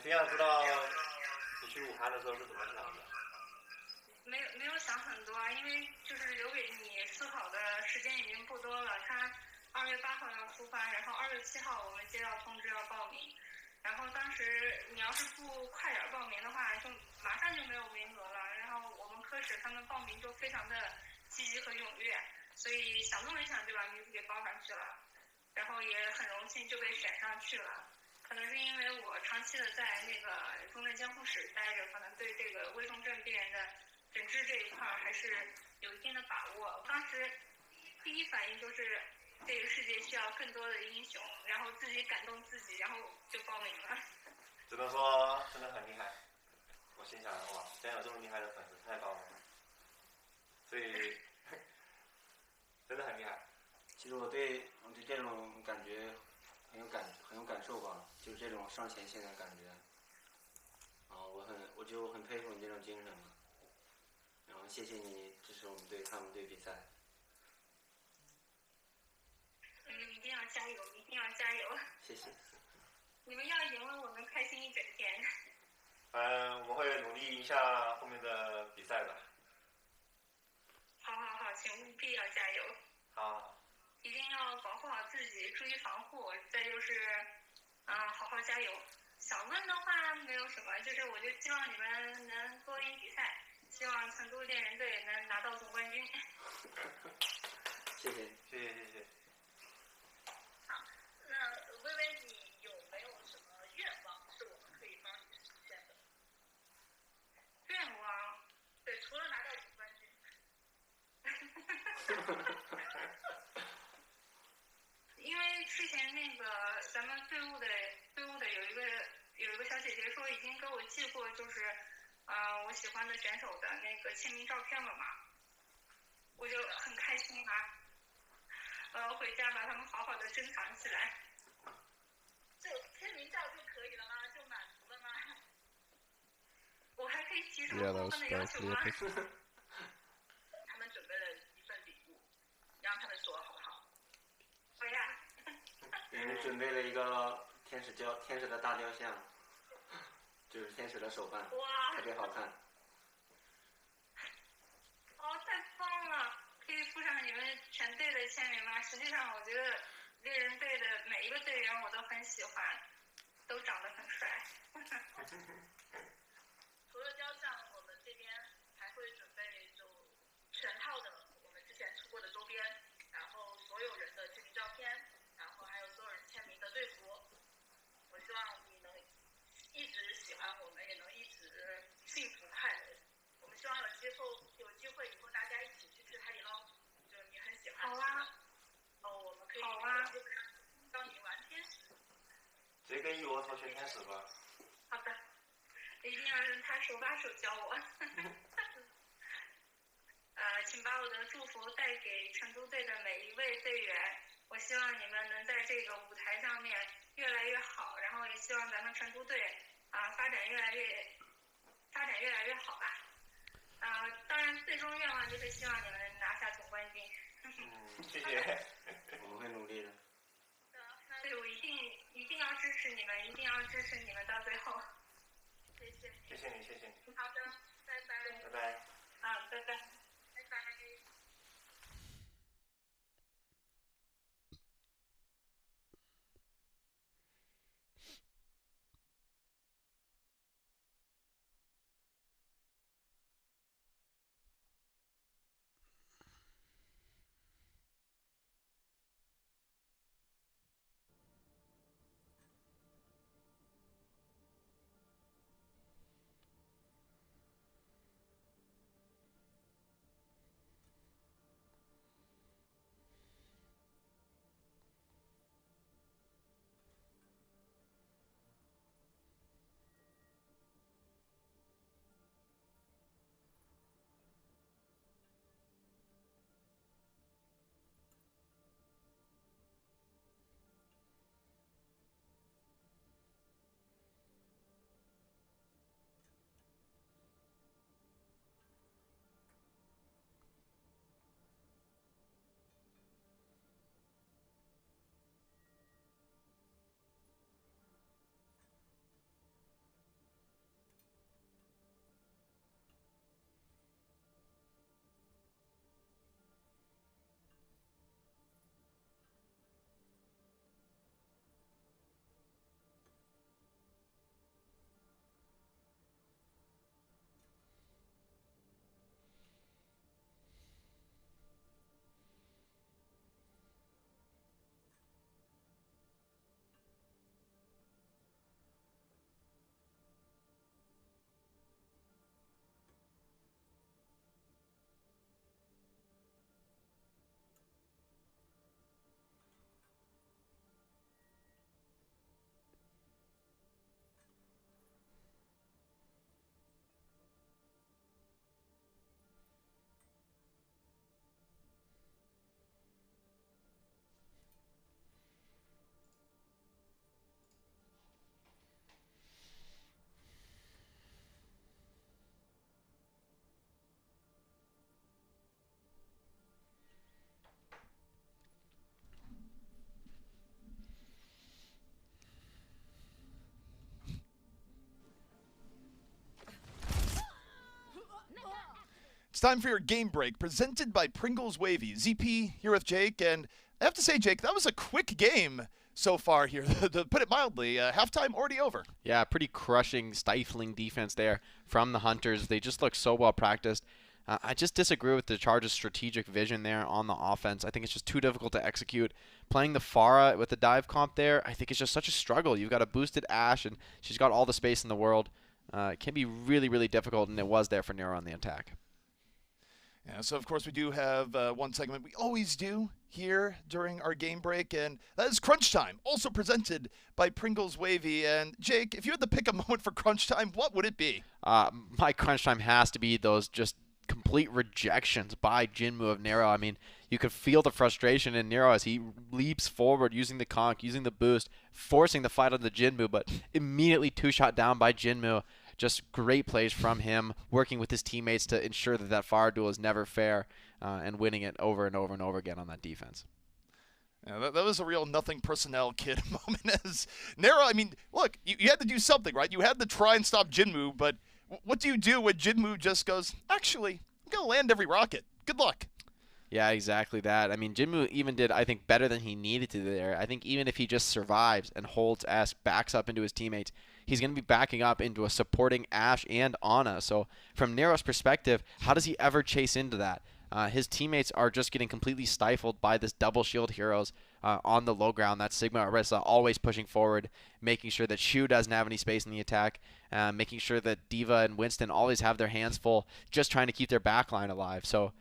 挺想知道你去武汉的时候是怎么想的？没有想很多啊，因为就是留给你思考的时间已经不多了。他2月8号要出发，然后2月7号我们接到通知要报名，然后当时你要是不快点报名的话，就马上就没有名额了。然后我们科室他们报名就非常的积极和踊跃，所以想都没想就把名字给报上去了，然后也很荣幸就被选上去了。可能是因为我长期的在那个重症监护室待着，可能对这个危重症病人的诊治这一块还是有一定的把握。当时第一反应就是这个世界需要更多的英雄，然后自己感动自己，然后就报名了。只能说真的很厉害，我心想哇，竟然有这么厉害的粉丝，太棒了，所以真的很厉害。其实我对这种感觉很有感受吧，就是这种上前线的感觉。我就很佩服你这种精神嘛。然后谢谢你支持我们队他们队比赛。一定要加油，一定要加油！谢谢。你们要赢了，我们开心一整天。我们会努力一下后面的比赛的。好，请务必要加油。好。一定要保护好自己，注意防护。再就是，好好加油。想问的话没有什么，就是我就希望你们能多赢比赛，希望成都猎人队能拿到总冠军。谢谢。好，那微微你有没有什么愿望是我们可以帮你实现的？愿望，对，除了拿到总冠军。咱们队伍的有一个小姐姐说已经给我寄过，就是我喜欢的选手的那个签名照片了嘛，我就很开心啊。回家把他们好好的珍藏起来。就签名照就可以了吗？就满足了吗？我还可以提什么过分的要求吗？他们准备了一份礼物，让他们说好不好？好呀。给人准备了一个天使的大雕像，就是天使的手办，哇，特别好看。哦，太棒了！可以附上你们全队的签名吗？实际上，我觉得猎人队的每一个队员我都很喜欢，都长得很帅。除了雕像，我们这边还会准备就全套的我们之前出过的周边，然后所有人的签名照片，然后还有所有人签名的队服。我希望你能一直喜欢我们，也能一直幸福快乐。我们希望有机会以后大家一起去吃海底捞，就你很喜欢。好啊。我们可以教你玩天使。直接跟一窝头学天使吧。好的，一定要让他手把手教我。请把我的祝福带给成都队的每一位队员。我希望你们能在这个舞台上面越来越好，然后也希望咱们成都队发展越来越好吧。当然最终愿望就是希望你们拿下总冠军。谢谢。我们会努力的。对，我一定要支持你们，一定要支持你们到最后。谢谢。谢谢你，谢谢你。好的，拜拜。拜拜。拜拜。拜拜。It's time for your game break, presented by Pringles Wavy. ZP here with Jake, and I have to say, Jake, that was a quick game so far here, to put it mildly. Halftime already over. Yeah, pretty crushing, stifling defense there from the Hunters. They just look so well practiced. I just disagree with the Charge's strategic vision there on the offense. I think it's just too difficult to execute. Playing the Pharah with the dive comp there, I think it's just such a struggle. You've got a boosted Ashe, and she's got all the space in the world. It can be really, really difficult, and it was there for Nero on the attack. Yeah, so of course we do have one segment we always do here during our game break, and that is Crunch Time, also presented by Pringles Wavy. And Jake, if you had to pick a moment for Crunch Time, what would it be? My Crunch Time has to be those just complete rejections by Jinmu of Nero. I mean, you could feel the frustration in Nero as he leaps forward using the conk, using the boost, forcing the fight on the Jinmu, but immediately two-shot down by Jinmu. Just great plays from him, working with his teammates to ensure that that fire duel is never fair, and winning it over and over and over again on that defense. Yeah, that was a real nothing personnel kid moment. As Nero, I mean, look, you had to do something, right? You had to try and stop Jinmu, but what do you do when Jinmu just goes, actually, I'm going to land every rocket. Good luck. Yeah, exactly that. I mean, Jinmu even did, I think, better than he needed to there. I think even if he just survives and holds S, backs up into his teammates, he's going to be backing up into a supporting Ashe and Ana. So from Nero's perspective, how does he ever chase into that? His teammates are just getting completely stifled by this double shield heroes on the low ground. That's Sigma Orisa always pushing forward, making sure that Shu doesn't have any space in the attack, making sure that D.Va and Winston always have their hands full, just trying to keep their backline alive. So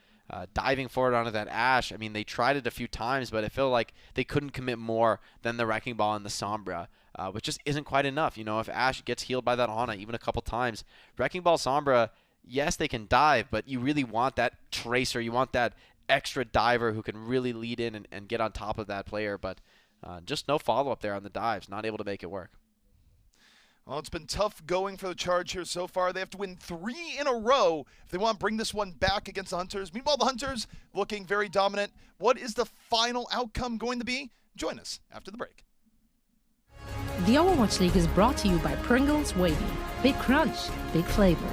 diving forward onto that Ashe, I mean, they tried it a few times, but I feel like they couldn't commit more than the Wrecking Ball and the Sombra, which just isn't quite enough. You know, if Ashe gets healed by that Ana even a couple times, Wrecking Ball, Sombra, yes, they can dive, but you really want that tracer. You want that extra diver who can really lead in and get on top of that player, but just no follow-up there on the dives, not able to make it work. Well, it's been tough going for the Charge here so far. They have to win 3 in a row if they want to bring this one back against the Hunters. Meanwhile, the Hunters looking very dominant. What is the final outcome going to be? Join us after the break. The Overwatch League is brought to you by Pringles Wavy. Big crunch, big flavor.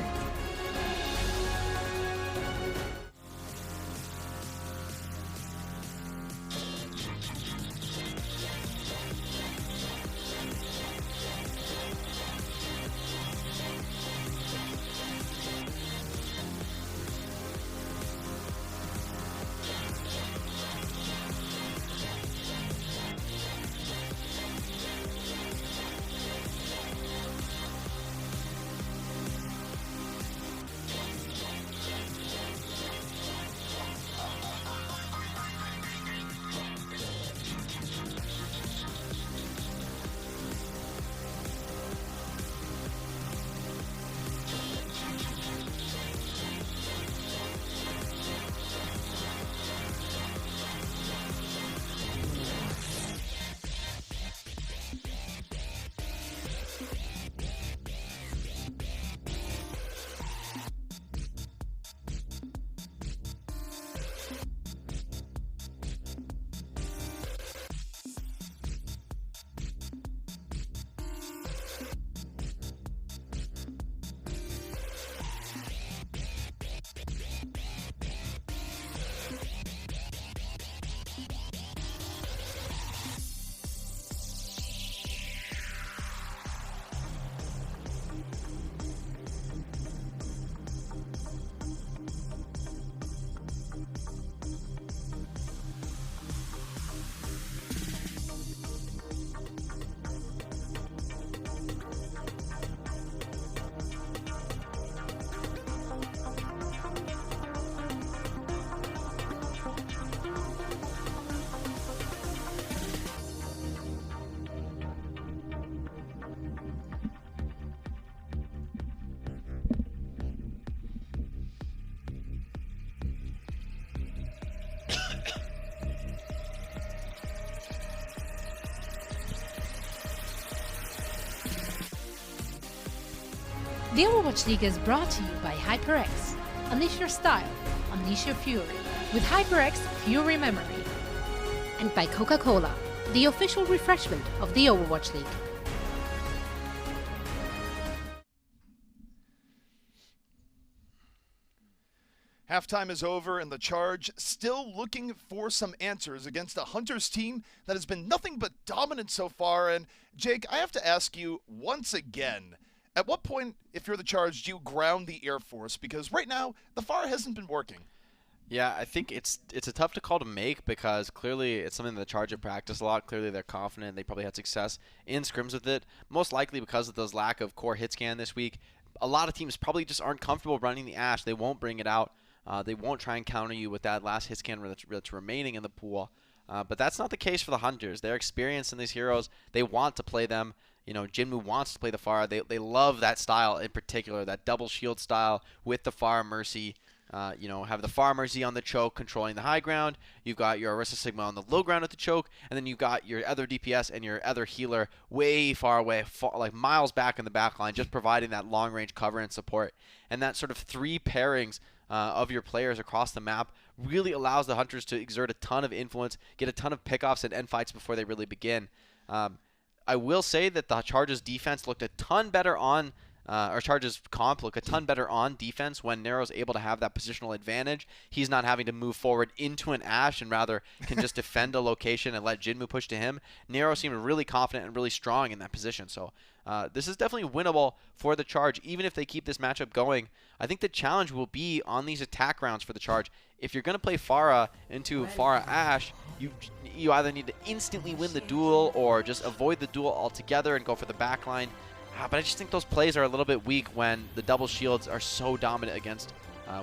The Overwatch League is brought to you by HyperX. Unleash your style, unleash your fury with HyperX Fury Memory. And by Coca-Cola, the official refreshment of the Overwatch League. Halftime is over, and the Charge still looking for some answers against a Hunters team that has been nothing but dominant so far. And Jake, I have to ask you once again, at what point, if you're the Charge, do you ground the Air Force? Because right now, the fire hasn't been working. Yeah, I think it's a tough call to make because clearly it's something that the Charge have practiced a lot. Clearly they're confident. They probably had success in scrims with it, most likely because of those lack of core hit scan this week. A lot of teams probably just aren't comfortable running the Ashe. They won't bring it out. They won't try and counter you with that last hit scan that's remaining in the pool. But that's not the case for the Hunters. They're experienced in these heroes. They want to play them. You know, Jinmu wants to play the Pharah. They love that style in particular, that double shield style with the Pharah Mercy. You know, have the Pharah Mercy on the choke controlling the high ground. You've got your Orisa Sigma on the low ground at the choke. And then you've got your other DPS and your other healer way far away, like miles back in the back line, just providing that long-range cover and support. And that sort of 3 pairings of your players across the map really allows the Hunters to exert a ton of influence, get a ton of pickoffs and end fights before they really begin. I will say that the Charge's defense looked a ton better on or Charge's comp look a ton better on defense when Nero's able to have that positional advantage. He's not having to move forward into an Ashe and rather can just defend a location and let Jinmu push to him. Nero seemed really confident and really strong in that position. So this is definitely winnable for the Charge, even if they keep this matchup going. I think the challenge will be on these attack rounds for the Charge. If you're going to play Pharah into Pharah Ashe, you either need to instantly win the duel or just avoid the duel altogether and go for the backline. But I just think those plays are a little bit weak when the double shields are so dominant against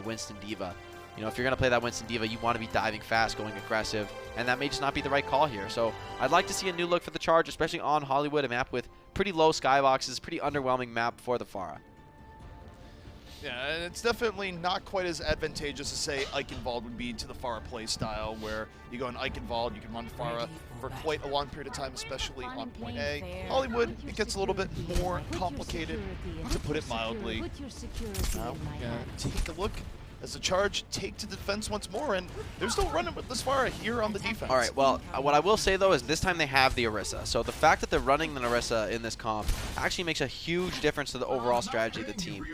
Winston D.Va. You know, if you're going to play that Winston D.Va, you want to be diving fast, going aggressive, and that may just not be the right call here. So I'd like to see a new look for the Charge, especially on Hollywood, a map with pretty low skyboxes, pretty underwhelming map for the Pharah. Yeah, and it's definitely not quite as advantageous as, say, Eichenwald would be to the Pharah play style, where you go in Eichenwald, you can run Pharah for quite a long period of time, especially on point A. Hollywood, it gets a little bit more complicated, to put it mildly. Now, take a look as the Charge take to defense once more, and they're still running with this Pharah here on the defense. All right, well, what I will say, though, is this time they have the Orisa. So the fact that they're running the Orisa in this comp actually makes a huge difference to the overall strategy of the team.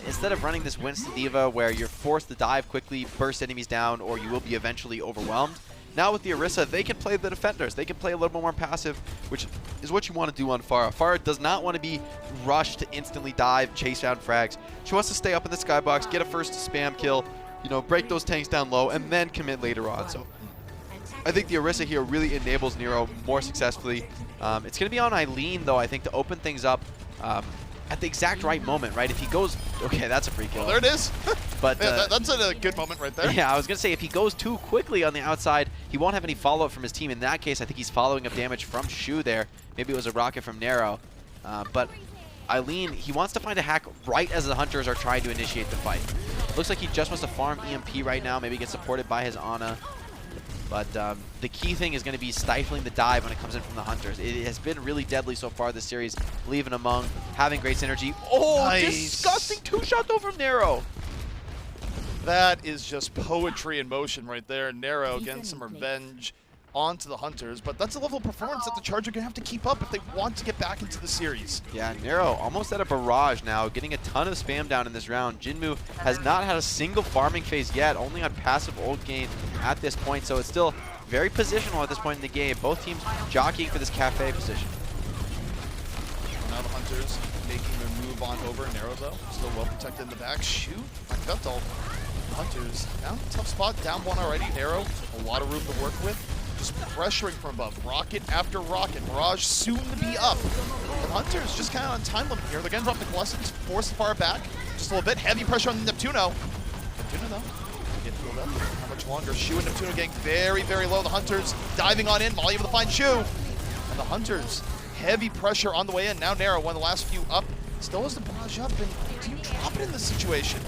Instead of running this Winston D.Va where you're forced to dive quickly, burst enemies down, or you will be eventually overwhelmed, now with the Orisa, they can play the defenders. They can play a little bit more passive, which is what you want to do on Pharah. Pharah does not want to be rushed to instantly dive, chase down frags. She wants to stay up in the skybox, get a first spam kill, you know, break those tanks down low, and then commit later on. So I think the Orisa here really enables Nero more successfully. It's going to be on Eileen, though, I think, to open things up at the exact right moment, right? If he goes... Okay, that's a free kill. Well, there it is. But that's a good moment right there. Yeah, I was going to say, if he goes too quickly on the outside, he won't have any follow-up from his team. In that case, I think he's following up damage from Shu there. Maybe it was a rocket from Nero. But Eileen, he wants to find a hack right as the Hunters are trying to initiate the fight. Looks like he just wants to farm EMP right now, maybe get supported by his Ana. But the key thing is going to be stifling the dive when it comes in from the Hunters. It has been really deadly so far this series, leaving among, having great synergy. Oh, nice. Disgusting 2-shot though from Nero. That is just poetry in motion right there. Nero getting some revenge onto the Hunters, but that's a level of performance that the Charge are going to have to keep up if they want to get back into the series. Yeah, Nero almost at a barrage now, getting a ton of spam down in this round. Jinmu has not had a single farming phase yet, only on passive ult gain at this point, so it's still very positional at this point in the game. Both teams jockeying for this cafe position. Now the Hunters making their move on over. Nero, though, still well protected in the back. Shoot, I felt all Hunters now tough spot, down one already. Nero, a lot of room to work with. Just pressuring from above. Rocket after rocket. Mirage soon to be up. The Hunters just kind of on time limit here. They're going to drop the Colossus, force the Pharah back. Just a little bit. Heavy pressure on Neptuno. Neptuno, though, get healed up. How much longer? Shu and Neptuno getting very, very low. The Hunters diving on in. Molly able to find Shu. And the Hunters, heavy pressure on the way in. Now Nero, one of the last few up. Still has the barrage up. And do you drop it in this situation?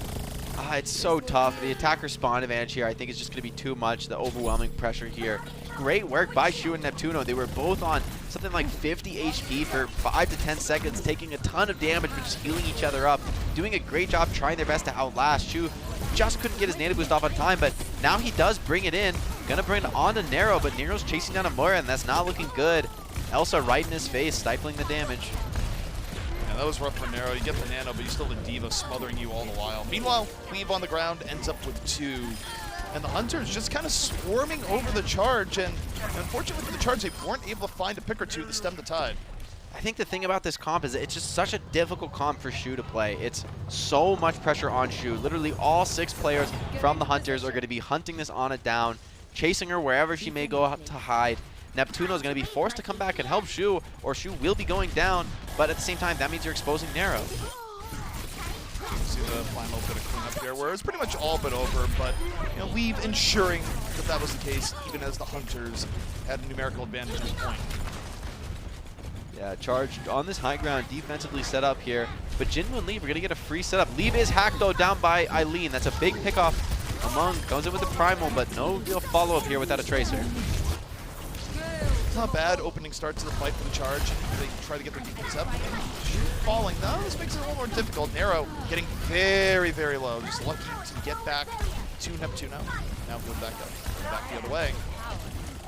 It's so tough. The attacker spawn advantage here, I think, is just going to be too much. The overwhelming pressure here. Great work by Shu and Neptuno. They were both on something like 50 HP for 5 to 10 seconds, taking a ton of damage, but just healing each other up. Doing a great job trying their best to outlast. Shu just couldn't get his native boost off on time, but now he does bring it in. Gonna bring it on to Nero, but Nero's chasing down Amora, and that's not looking good. Elsa right in his face, stifling the damage. Yeah, that was rough for Nero. You get the nano, but you still have the D.Va smothering you all the while. Meanwhile, Cleave on the ground ends up with 2. And the Hunters just kind of swarming over the Charge, and unfortunately for the Charge, they weren't able to find a pick or two to stem the tide. I think the thing about this comp is that it's just such a difficult comp for Shu to play. It's so much pressure on Shu. Literally all 6 players from the Hunters are going to be hunting this Ana down, chasing her wherever she may go to hide. Neptuno is going to be forced to come back and help Shu, or Shu will be going down, but at the same time, that means you're exposing Nero. See the final bit of cleanup here, where it's pretty much all but over, but Leave ensuring that that was the case, even as the Hunters had a numerical advantage at this point. Yeah, Charge on this high ground, defensively set up here. But Jinwoo and Leave are going to get a free setup. Leave is hacked, though, down by Eileen. That's a big pickoff. Among goes in with the Primal, but no real follow-up here without a Tracer. It's not bad opening start to the fight for the Charge. They try to get their defense up. Falling, though, this makes it a little more difficult. Nero getting very, very low. Just lucky to get back to Neptuno. Now go back up. Back the other way.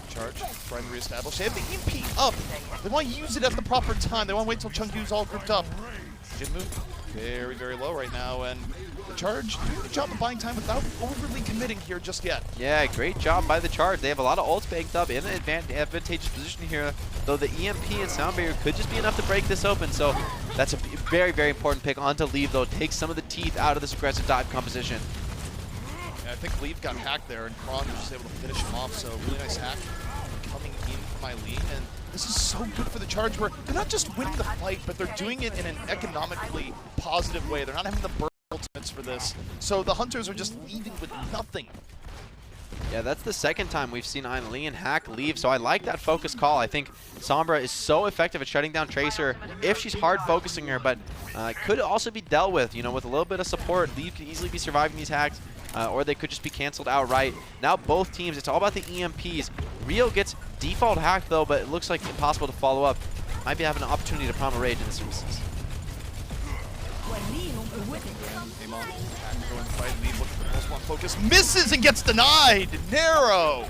Charge, trying to reestablish. They have the EMP up. They want to use it at the proper time. They want to wait till Chengdu's all grouped up. Jinwoo, very, very low right now, and the Charge doing a good job of buying time without overly committing here just yet. Yeah, great job by the Charge. They have a lot of ults banked up in an advantageous position here, though the EMP and Sound Barrier could just be enough to break this open, so that's a very, very important pick onto Leave, though. Takes some of the teeth out of this aggressive dive composition. Yeah, I think Leave got hacked there, and Kron was just able to finish him off, so really nice hack coming in from Eileen, and this is so good for the Charge where they're not just winning the fight, but they're doing it in an economically positive way. They're not having the burn ultimates for this, so the Hunters are just leaving with nothing. Yeah, that's the second time we've seen Eileen hack Leave, so I like that focus call. I think Sombra is so effective at shutting down Tracer if she's hard focusing her, but could also be dealt with, with a little bit of support. Leave could easily be surviving these hacks, or they could just be canceled outright. Now both teams, it's all about the EMPs. Rio gets default hacked though, but it looks like impossible to follow up. Might be having an opportunity to Primal Rage in this instance. Focus misses and gets denied. Narrow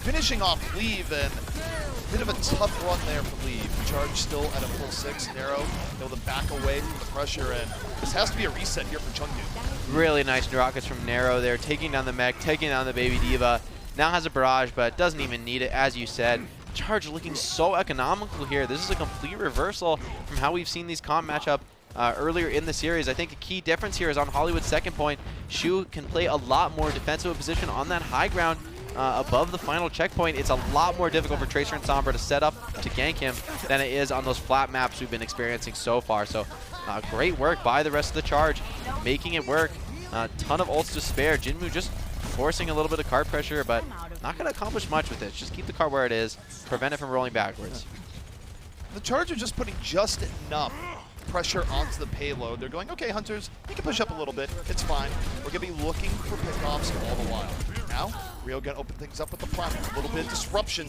finishing off Leave, and a bit of a tough run there for Leave. Charge still at a full 6. Narrow able to back away from the pressure, and this has to be a reset here for Chengdu. Really nice rockets from Narrow there, taking down the mech, taking down the baby D.Va. Now has a barrage, but doesn't even need it, as you said. Charge looking so economical here. This is a complete reversal from how we've seen these comp match up earlier in the series. I think a key difference here is on Hollywood's second point. Shu can play a lot more defensive position on that high ground above the final checkpoint. It's a lot more difficult for Tracer and Sombra to set up to gank him than it is on those flat maps we've been experiencing so far. So great work by the rest of the Charge, making it work. A ton of ults to spare. Jinwoo just forcing a little bit of card pressure, but not going to accomplish much with it. Just keep the card where it is, prevent it from rolling backwards. The Charge are just putting just enough pressure onto the payload. They're going, okay, Hunters, you can push up a little bit. It's fine. We're going to be looking for pickoffs all the while. Now, Rio going to open things up with the Primal. A little bit of disruption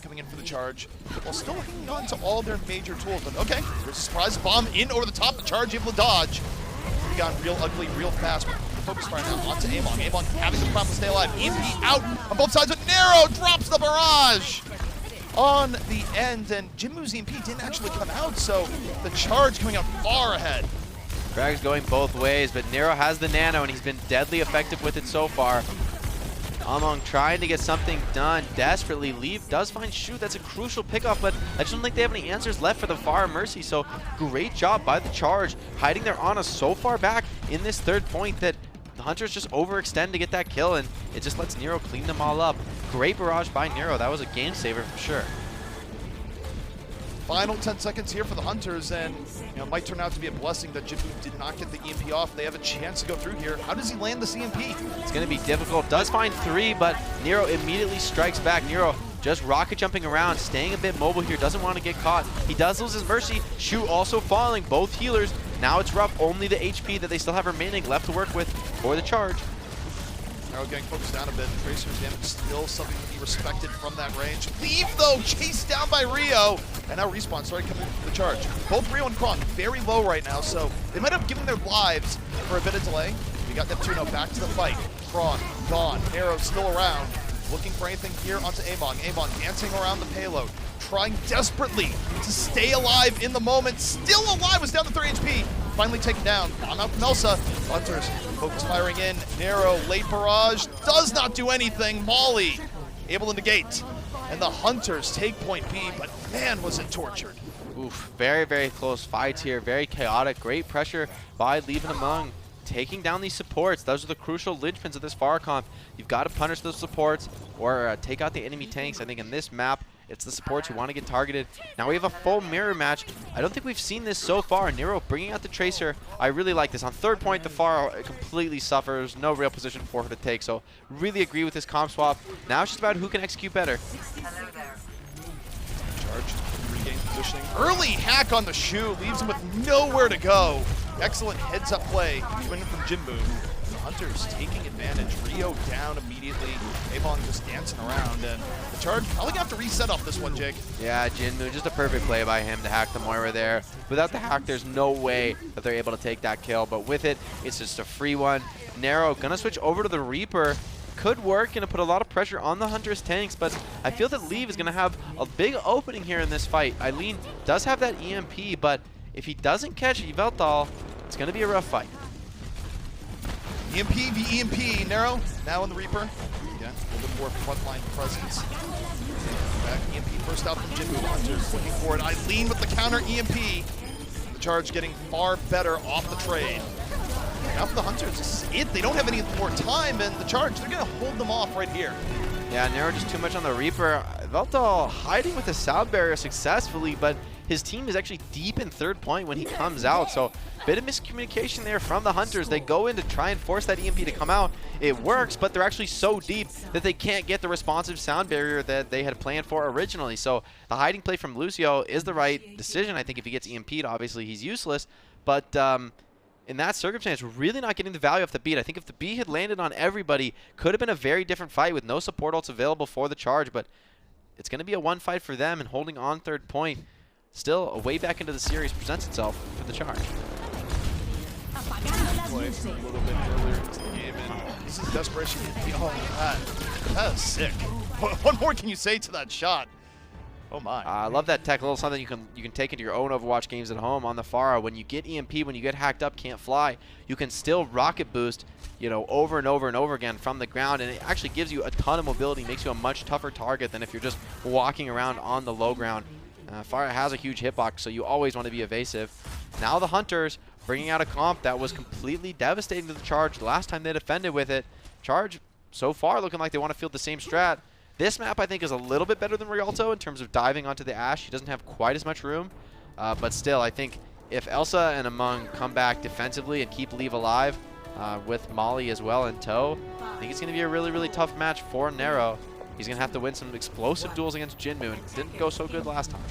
coming in for the Charge, while still hanging on to all their major tools. But okay, there's a surprise bomb in over the top. The Charge able to dodge. We got real ugly, real fast. Focus fire now onto Amon. Amon having the Primal stay alive. EMP out on both sides, but Narrow drops the barrage on the end, and Jinwoo's EMP didn't actually come out, so the Charge coming out far ahead. Drag's going both ways, but Nero has the nano, and he's been deadly effective with it so far. Among trying to get something done desperately. Leave does find Shu. That's a crucial pickoff, but I just don't think they have any answers left for the Far Mercy, so great job by the Charge, hiding their Ana so far back in this third point that the Hunters just overextend to get that kill, and it just lets Nero clean them all up. Great barrage by Nero. That was a game saver for sure. Final 10 seconds here for the Hunters, and it might turn out to be a blessing that Jinwoo did not get the EMP off. They have a chance to go through here. How does he land this EMP? It's going to be difficult. Does find 3, but Nero immediately strikes back. Nero just rocket jumping around, staying a bit mobile here, doesn't want to get caught. He does lose his Mercy. Shu also falling, both healers. Now it's rough. Only the HP that they still have remaining left to work with for the Charge. Narrow getting focused down a bit. Tracer's damage still something to be respected from that range. Leave, though, chased down by Rio. And now Respawn started coming to the Charge. Both Rio and Kron very low right now, so they might have given their lives for a bit of delay. We got Neptuno back to the fight. Kron gone. Narrow still around. Looking for anything here onto Amon. Amon dancing around the payload, trying desperately to stay alive in the moment. Still alive, was down to 3 HP. Finally taken down. Bomb out from Elsa. Hunters focus firing in. Narrow late barrage does not do anything. Molly able to negate. And the Hunters take point B, but man, was it tortured. Oof, very, very close fights here. Very chaotic. Great pressure by Leave and Among, taking down these supports. Those are the crucial linchpins of this Far comp. You've got to punish those supports or take out the enemy tanks. I think in this map, It's the supports who want to get targeted. Now we have a full mirror match. I don't think we've seen this so far. Nero bringing out the Tracer. I really like this. On third point, the Pharah completely suffers. No real position for her to take. So really agree with this comp swap. Now it's just about who can execute better. Charge regain positioning. Early hack on the Shu leaves him with nowhere to go. Excellent heads-up play coming from Jinbu. The Hunters taking advantage. Rio down immediately. Avon just dancing around, and the Charge probably gonna have to reset off this one, Jake. Yeah, Jinmu, just a perfect play by him to hack the Moira there. Without the hack, there's no way that they're able to take that kill, but with it, it's just a free one. Nero gonna switch over to the Reaper. Could work, gonna put a lot of pressure on the Hunter's tanks, but I feel that Leave is gonna have a big opening here in this fight. Eileen does have that EMP, but if he doesn't catch Yveltal, it's gonna be a rough fight. EMP v EMP. Nero now on the Reaper. Again, a little bit more frontline presence. Back EMP first out from Jinbu. Hunters looking for it. Eileen with the counter EMP. The Charge getting far better off the trade. Now for the Hunters, this is it. They don't have any more time, and the Charge, they're going to hold them off right here. Yeah, Nero just too much on the Reaper. Yveltal hiding with the sound barrier successfully, but his team is actually deep in third point when he comes out, so bit of miscommunication there from the Hunters. They go in to try and force that EMP to come out. It works, but they're actually so deep that they can't get the responsive sound barrier that they had planned for originally. So the hiding play from Lucio is the right decision. I think if he gets EMP'd, obviously he's useless, but in that circumstance, really not getting the value off the beat. I think if the B had landed on everybody, could have been a very different fight with no support ults available for the Charge, but it's going to be a one fight for them, and holding on third point, still a way back into the series presents itself for the Charge. Play a little bit earlier into the game, and this is desperation. Oh, that is sick. What more can you say to that shot? Oh my! I love that tech. A little something you can take into your own Overwatch games at home on the Pharah. When you get EMP, when you get hacked up, can't fly, you can still rocket boost, you know, over and over and over again from the ground, and it actually gives you a ton of mobility, makes you a much tougher target than if you're just walking around on the low ground. Pharah has a huge hitbox, so you always want to be evasive. Now the Hunters bringing out a comp that was completely devastating to the Charge the last time they defended with it. Charge so far looking like they want to field the same strat. This map, I think, is a little bit better than Rialto in terms of diving onto the Ashe. He doesn't have quite as much room, but still, I think if Elsa and Among come back defensively and keep Leave alive with Molly as well in tow, I think it's going to be a really, really tough match for Nero. He's going to have to win some explosive duels against Jinmu, and it didn't go so good last time.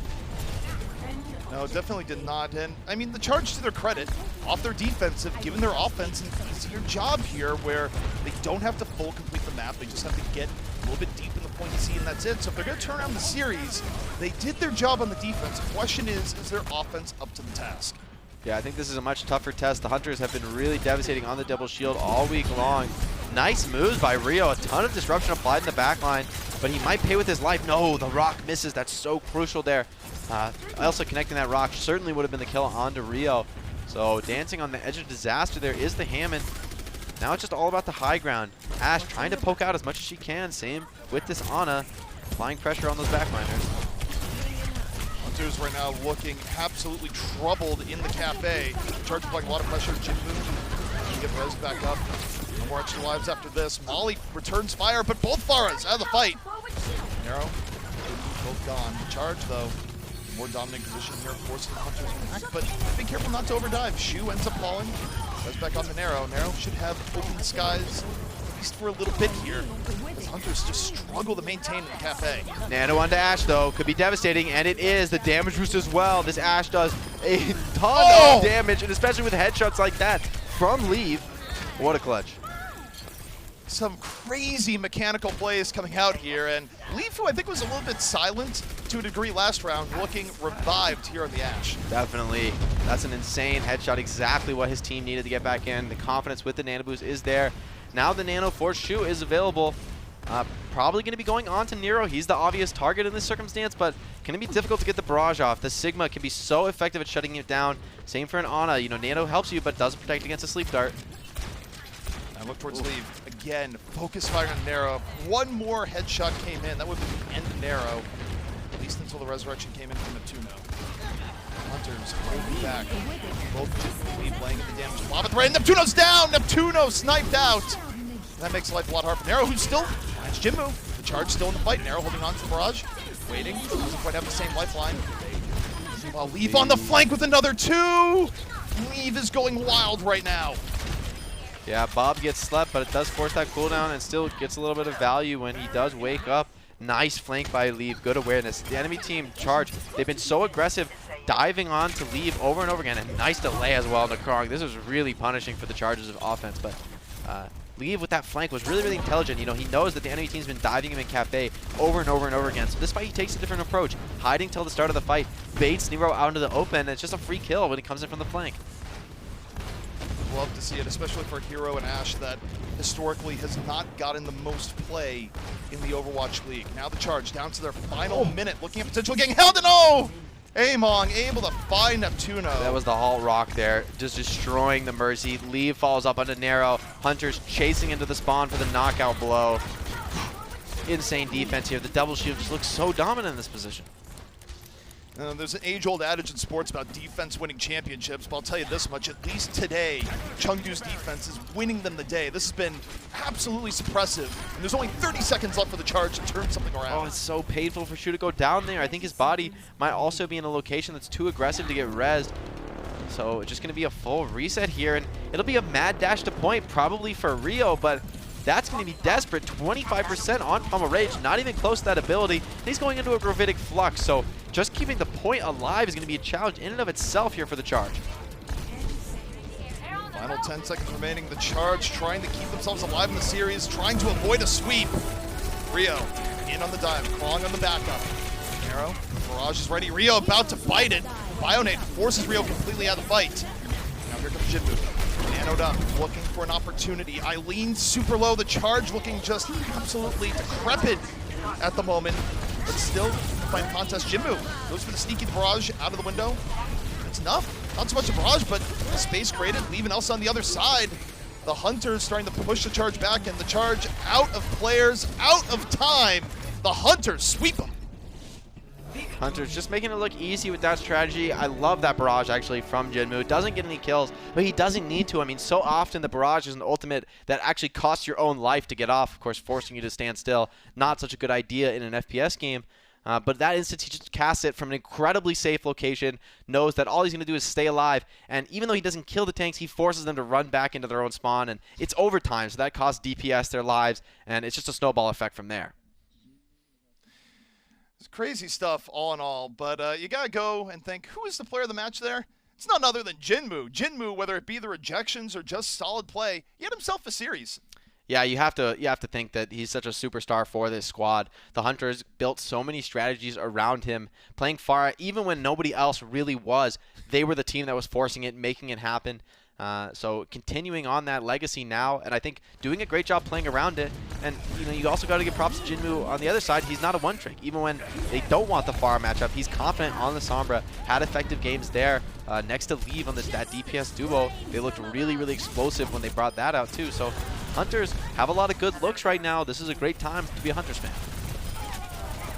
No, definitely did not. And I mean, the Charge, to their credit, off their defensive, given their offense an easier job here where they don't have to full complete the map. They just have to get a little bit deep in the point C, and that's it. So if they're going to turn around the series, they did their job on the defense. The question is their offense up to the task? Yeah, I think this is a much tougher test. The Hunters have been really devastating on the double shield all week long. Nice moves by Rio. A ton of disruption applied in the backline, but he might pay with his life. No, the rock misses. That's so crucial there. Elsa connecting that rock certainly would have been the kill onto Rio. So dancing on the edge of disaster there is the Hammond. Now it's just all about the high ground. Ashe trying to poke out as much as she can. Same with this Ana, applying pressure on those backliners. Hunters right now looking absolutely troubled in the cafe. Charge applying a lot of pressure. Jinmu can get res back up. No more extra lives after this. Molly returns fire, but both Pharahs out of the fight. Nero, both gone. The Charge, though, more dominant position here, forcing the Hunters back, but be careful not to overdive. Shu ends up falling. Res back on the Nero. Nero should have open skies at least for a little bit here. The Hunters just struggle to maintain in the cafe. Nano onto Ashe, though, could be devastating, and it is. The damage boost as well. This Ashe does a ton of damage, and especially with headshots like that from Leave. What a clutch. Some crazy mechanical plays coming out here, and Leaf, who I think was a little bit silent to a degree last round, looking revived here on the Ashe. Definitely. That's an insane headshot, exactly what his team needed to get back in. The confidence with the Nano Boost is there. Now the Nano for Shu is available. Probably going to be going on to Nero. He's the obvious target in this circumstance, but can it be difficult to get the barrage off? The Sigma can be so effective at shutting it down. Same for an Ana. You know, Nano helps you, but doesn't protect against a sleep dart. I look towards Leave. Again, focus fire on Nero. One more headshot came in. That would be the end of Nero, at least until the resurrection came in from Neptuno. Hunters holding back. Both Leave laying the damage. Lava threat. Neptuno's down! Neptuno sniped out! That makes life a lot harder for Nero, who's still, that's Jinmu. The Charge still in the fight. Nero holding on to the barrage. Waiting. Doesn't quite have the same lifeline. Meanwhile, Leaf on the flank with another 2. Leaf is going wild right now. Yeah, Bob gets slept, but it does force that cooldown and still gets a little bit of value when he does wake up. Nice flank by Leaf, good awareness. The enemy team Charge, they've been so aggressive, diving on to Leaf over and over again, and nice delay as well on the Krog. This was really punishing for the Chargers of offense, but Leaf with that flank was really, really intelligent. You know, he knows that the enemy team's been diving him in Cafe over and over and over again. So this fight, he takes a different approach, hiding till the start of the fight, baits Nero out into the open, and it's just a free kill when he comes in from the flank. Love to see it, especially for Hero and Ashe that historically has not gotten the most play in the Overwatch League. Now the Charge down to their final minute, looking at potential getting held, and oh! Among able to find Neptuno. That was the halt rock there, just destroying the Mercy. Leave falls up onto Nero. Hunters chasing into the spawn for the knockout blow. Insane defense here. The double shield just looks so dominant in this position. There's an age-old adage in sports about defense winning championships, but I'll tell you this much, at least today, Chengdu's defense is winning them the day. This has been absolutely suppressive, and there's only 30 seconds left for the Charge to turn something around. Oh, it's so painful for Shu to go down there. I think his body might also be in a location that's too aggressive to get rezzed. So it's just going to be a full reset here, and it'll be a mad dash to point, probably for Rio, but that's going to be desperate. 25% on Pummel Rage, not even close to that ability. He's going into a Gravitic Flux, so just keeping the point alive is going to be a challenge in and of itself here for the Charge. Final 10 seconds remaining. The Charge trying to keep themselves alive in the series, trying to avoid a sweep. Rio in on the dive, Krong on the backup. Nero, Barrage is ready. Rio about to fight it. Bionate forces Rio completely out of the fight. Now here comes Jinmu. Nanoed up, looking for an opportunity. Eileen super low. The Charge looking just absolutely decrepit at the moment, but still fight contest. Jinmu goes for the sneaky barrage out of the window. It's enough. Not so much a barrage, but the space created, leaving Elsa on the other side. The Hunters starting to push the Charge back, and the Charge out of players, out of time. The Hunters sweep them. Hunters just making it look easy with that strategy. I love that barrage actually from Jinmu. Doesn't get any kills, but he doesn't need to. I mean, so often the barrage is an ultimate that actually costs your own life to get off, of course, forcing you to stand still. Not such a good idea in an FPS game. But that instant, he just casts it from an incredibly safe location, knows that all he's going to do is stay alive, and even though he doesn't kill the tanks, he forces them to run back into their own spawn, and it's overtime, so that costs DPS their lives, and it's just a snowball effect from there. It's crazy stuff all in all, but you got to go and think, who is the player of the match there? It's none other than Jinmu. Jinmu, whether it be the rejections or just solid play, he had himself a series. Yeah, you have to think that he's such a superstar for this squad. The Hunters built so many strategies around him, playing Pharah even when nobody else really was. They were the team that was forcing it, making it happen. So continuing on that legacy now, and I think doing a great job playing around it. And you also got to give props to Jinmu on the other side. He's not a one-trick. Even when they don't want the Pharah matchup, he's confident on the Sombra. Had effective games there. Next to Leave on that DPS duo, they looked really, really explosive when they brought that out too. So Hunters have a lot of good looks right now. This is a great time to be a Hunters fan.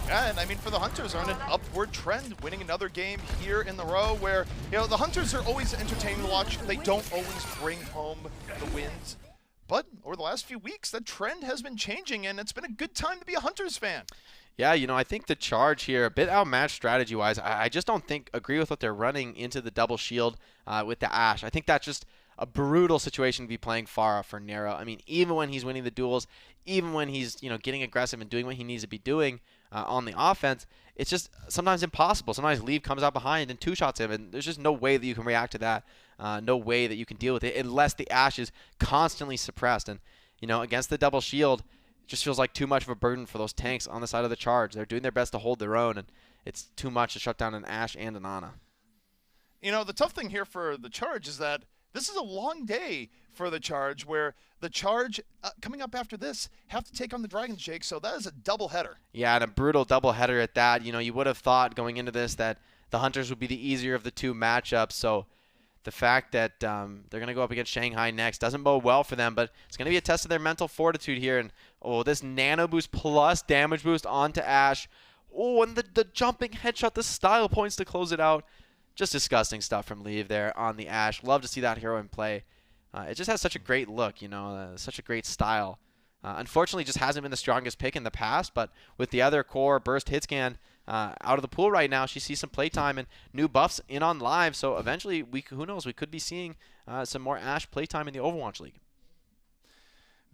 Yeah, and I mean, for the Hunters are on an upward trend, winning another game here in the row where, the Hunters are always entertaining to watch. They don't always bring home the wins. But over the last few weeks, that trend has been changing, and it's been a good time to be a Hunters fan. Yeah, I think the Charge here, a bit outmatched strategy-wise. I just don't agree with what they're running into the double shield with the Ashe. I think that's just a brutal situation to be playing Pharah for Nero. I mean, even when he's winning the duels, even when he's, getting aggressive and doing what he needs to be doing on the offense, it's just sometimes impossible. Sometimes Leave comes out behind and two-shots him, and there's just no way that you can react to that. No way that you can deal with it unless the Ashe is constantly suppressed. And, against the double shield, it just feels like too much of a burden for those tanks on the side of the Charge. They're doing their best to hold their own, and it's too much to shut down an Ashe and an Ana. The tough thing here for the Charge is that this is a long day for the Charge, where the Charge, coming up after this, have to take on the Dragons, Jake, so that is a doubleheader. Yeah, and a brutal doubleheader at that. You would have thought going into this that the Hunters would be the easier of the two matchups, so the fact that they're going to go up against Shanghai next doesn't bode well for them, but it's going to be a test of their mental fortitude here, and this nano boost plus damage boost onto Ashe. And the jumping headshot, the style points to close it out. Just disgusting stuff from Leave there on the Ashe. Love to see that hero in play. It just has such a great look, such a great style. Unfortunately, just hasn't been the strongest pick in the past, but with the other core burst hit scan, out of the pool right now. She sees some playtime and new buffs in on live. So eventually, who knows, we could be seeing some more Ashe playtime in the Overwatch League.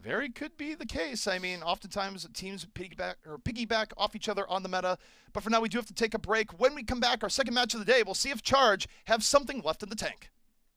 Very could be the case. I mean, oftentimes teams piggyback off each other on the meta. But for now, we do have to take a break. When we come back, our second match of the day, we'll see if Charge have something left in the tank.